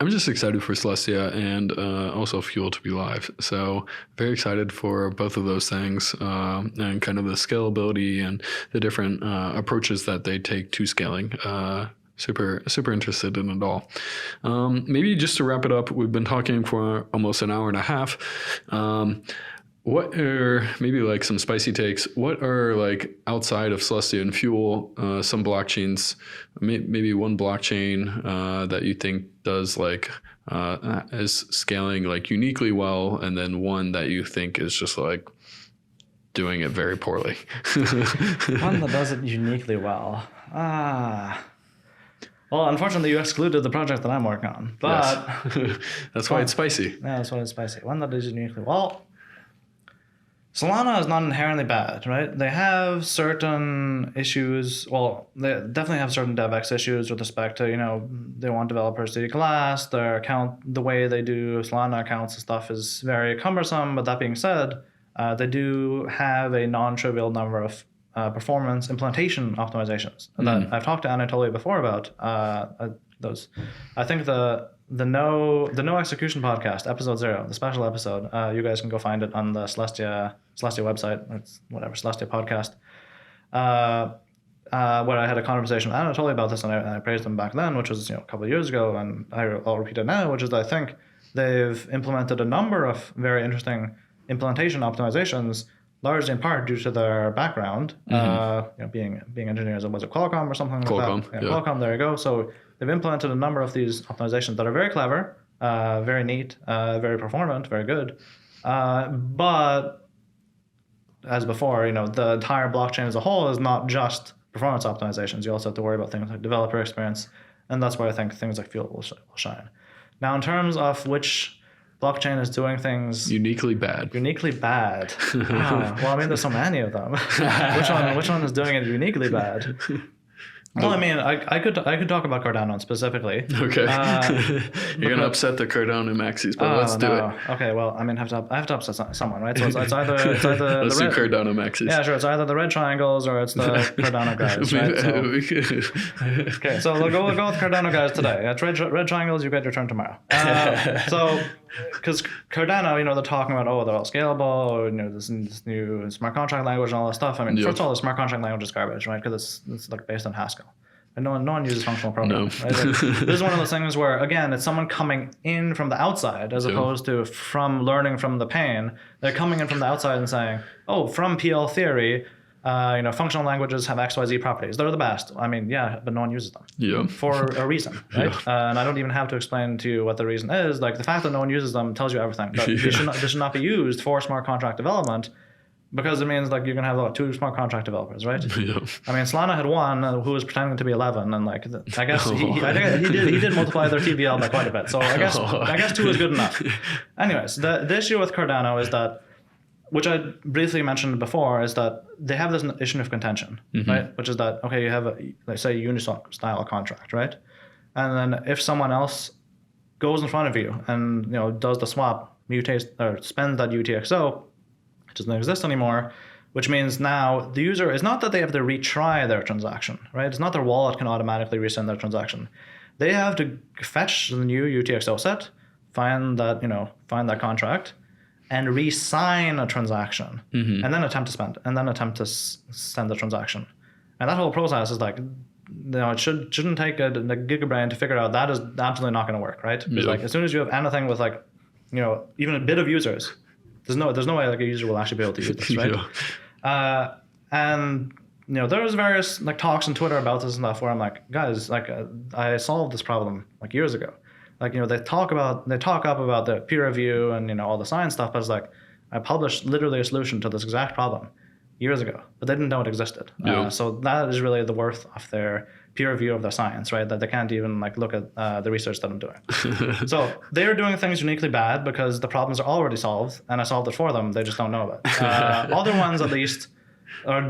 just excited for Celestia and also Fuel to be live. So very excited for both of those things and kind of the scalability and the different approaches that they take to scaling. Super interested in it all. Maybe just to wrap it up, we've been talking for almost an hour and a half. What are maybe like some spicy takes? What are like outside of Celestia and Fuel, some blockchains, maybe one blockchain that you think does like is scaling like uniquely well, and then one that you think is just like doing it very poorly? One that does it uniquely well. Well, unfortunately, you excluded the project that I'm working on. But yes. That's why it's spicy. Yeah, that's why it's spicy. One that is uniquely well. Solana is not inherently bad, right? They have certain issues. Well, they definitely have certain DevX issues with respect to, they want developers to declass their account. The way they do Solana accounts and stuff is very cumbersome. But that being said, they do have a non-trivial number of performance implementation optimizations that I've talked to Anatoly before about. Those, I think the no execution podcast, episode 0, the special episode. You guys can go find it on the Celestia website. It's whatever, Celestia podcast. Where I had a conversation with Anatoly about this, and I praised them back then, which was a couple of years ago, and I'll repeat it now, which is I think they've implemented a number of very interesting implementation optimizations, largely in part due to their background, being engineers. Was it Qualcomm or something like that? Yeah. Qualcomm. There you go. So they've implemented a number of these optimizations that are very clever, very neat, very performant, very good. But as before, the entire blockchain as a whole is not just performance optimizations. You also have to worry about things like developer experience, and that's where I think things like Fuel will shine. Now, in terms of which blockchain is doing things uniquely bad. Well, I mean, there's so many of them. which one is doing it uniquely bad? Well, I mean, I could talk about Cardano specifically. Okay. You're gonna upset the Cardano maxis, but let's do it. Okay. Well, I mean, I have to upset someone, right? So it's either let's do Cardano maxis. Yeah, sure. It's either the red triangles or it's the Cardano guys, right? So, okay, so we'll go with Cardano guys today. It's red triangles. You get your turn tomorrow. Because Cardano, they're talking about they're all scalable, or this new smart contract language and all that stuff. I mean, first of all, the smart contract language is garbage, right? Because it's like based on Haskell. And no one uses functional programming. No. Right? This is one of those things where, again, it's someone coming in from the outside as opposed to from learning from the pain. They're coming in from the outside and saying, from PL theory, functional languages have XYZ properties. They're the best. I mean, yeah, but no one uses them for a reason, right? And I don't even have to explain to you what the reason is. Like, the fact that no one uses them tells you everything. But they should not be used for smart contract development, because it means like you're gonna have 2 smart contract developers, right? Yeah. I mean, Solana had one who was pretending to be 11, and I guess he did multiply their TVL by quite a bit. So I guess 2 is good enough. Anyways, the issue with Cardano is that, which I briefly mentioned before, is that they have this issue of contention, right? Which is that, you have let's say a Uniswap style contract, right? And then if someone else goes in front of you and does the swap, mutates or spends that UTXO, it doesn't exist anymore, which means now the user is not that they have to retry their transaction, right? It's not their wallet can automatically resend their transaction. They have to fetch the new UTXO set, find that contract, and re-sign a transaction, and then attempt to spend, and then attempt to send the transaction. And that whole process is like, it shouldn't take a gigabrain to figure out that is absolutely not going to work, right? Because as soon as you have anything with even a bit of users, there's no way like a user will actually be able to use this, right? And there was various talks on Twitter about this and stuff where I'm like, guys, I solved this problem years ago. They talk up about the peer review and all the science stuff, but it's I published literally a solution to this exact problem years ago, but they didn't know it existed. Yeah. So that is really the worth of their peer review of their science, right? That they can't even like look at the research that I'm doing. So they're doing things uniquely bad because the problems are already solved, and I solved it for them. They just don't know it. Other ones, at least, are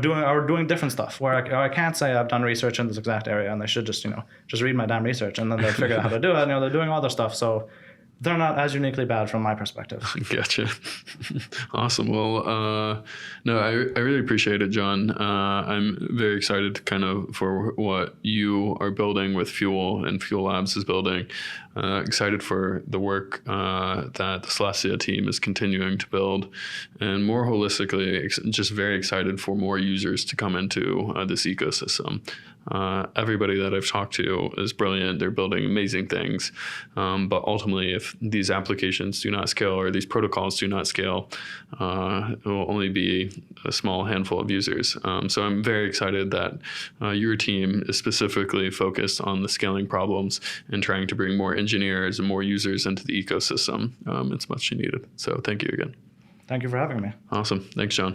doing different stuff. Where I can't say I've done research in this exact area, and they should just just read my damn research, and then they figure out how to do it. They're doing other stuff, so they're not as uniquely bad from my perspective. Gotcha. Awesome. Well, no, I really appreciate it, John. I'm very excited for what you are building with Fuel and Fuel Labs is building. Excited for the work that the Celestia team is continuing to build, and more holistically, just very excited for more users to come into this ecosystem. Everybody that I've talked to is brilliant. They're building amazing things. But ultimately, if these applications do not scale or these protocols do not scale, it will only be a small handful of users. So I'm very excited that your team is specifically focused on the scaling problems and trying to bring more engineers and more users into the ecosystem. It's much needed. So thank you again. Thank you for having me. Awesome. Thanks, John.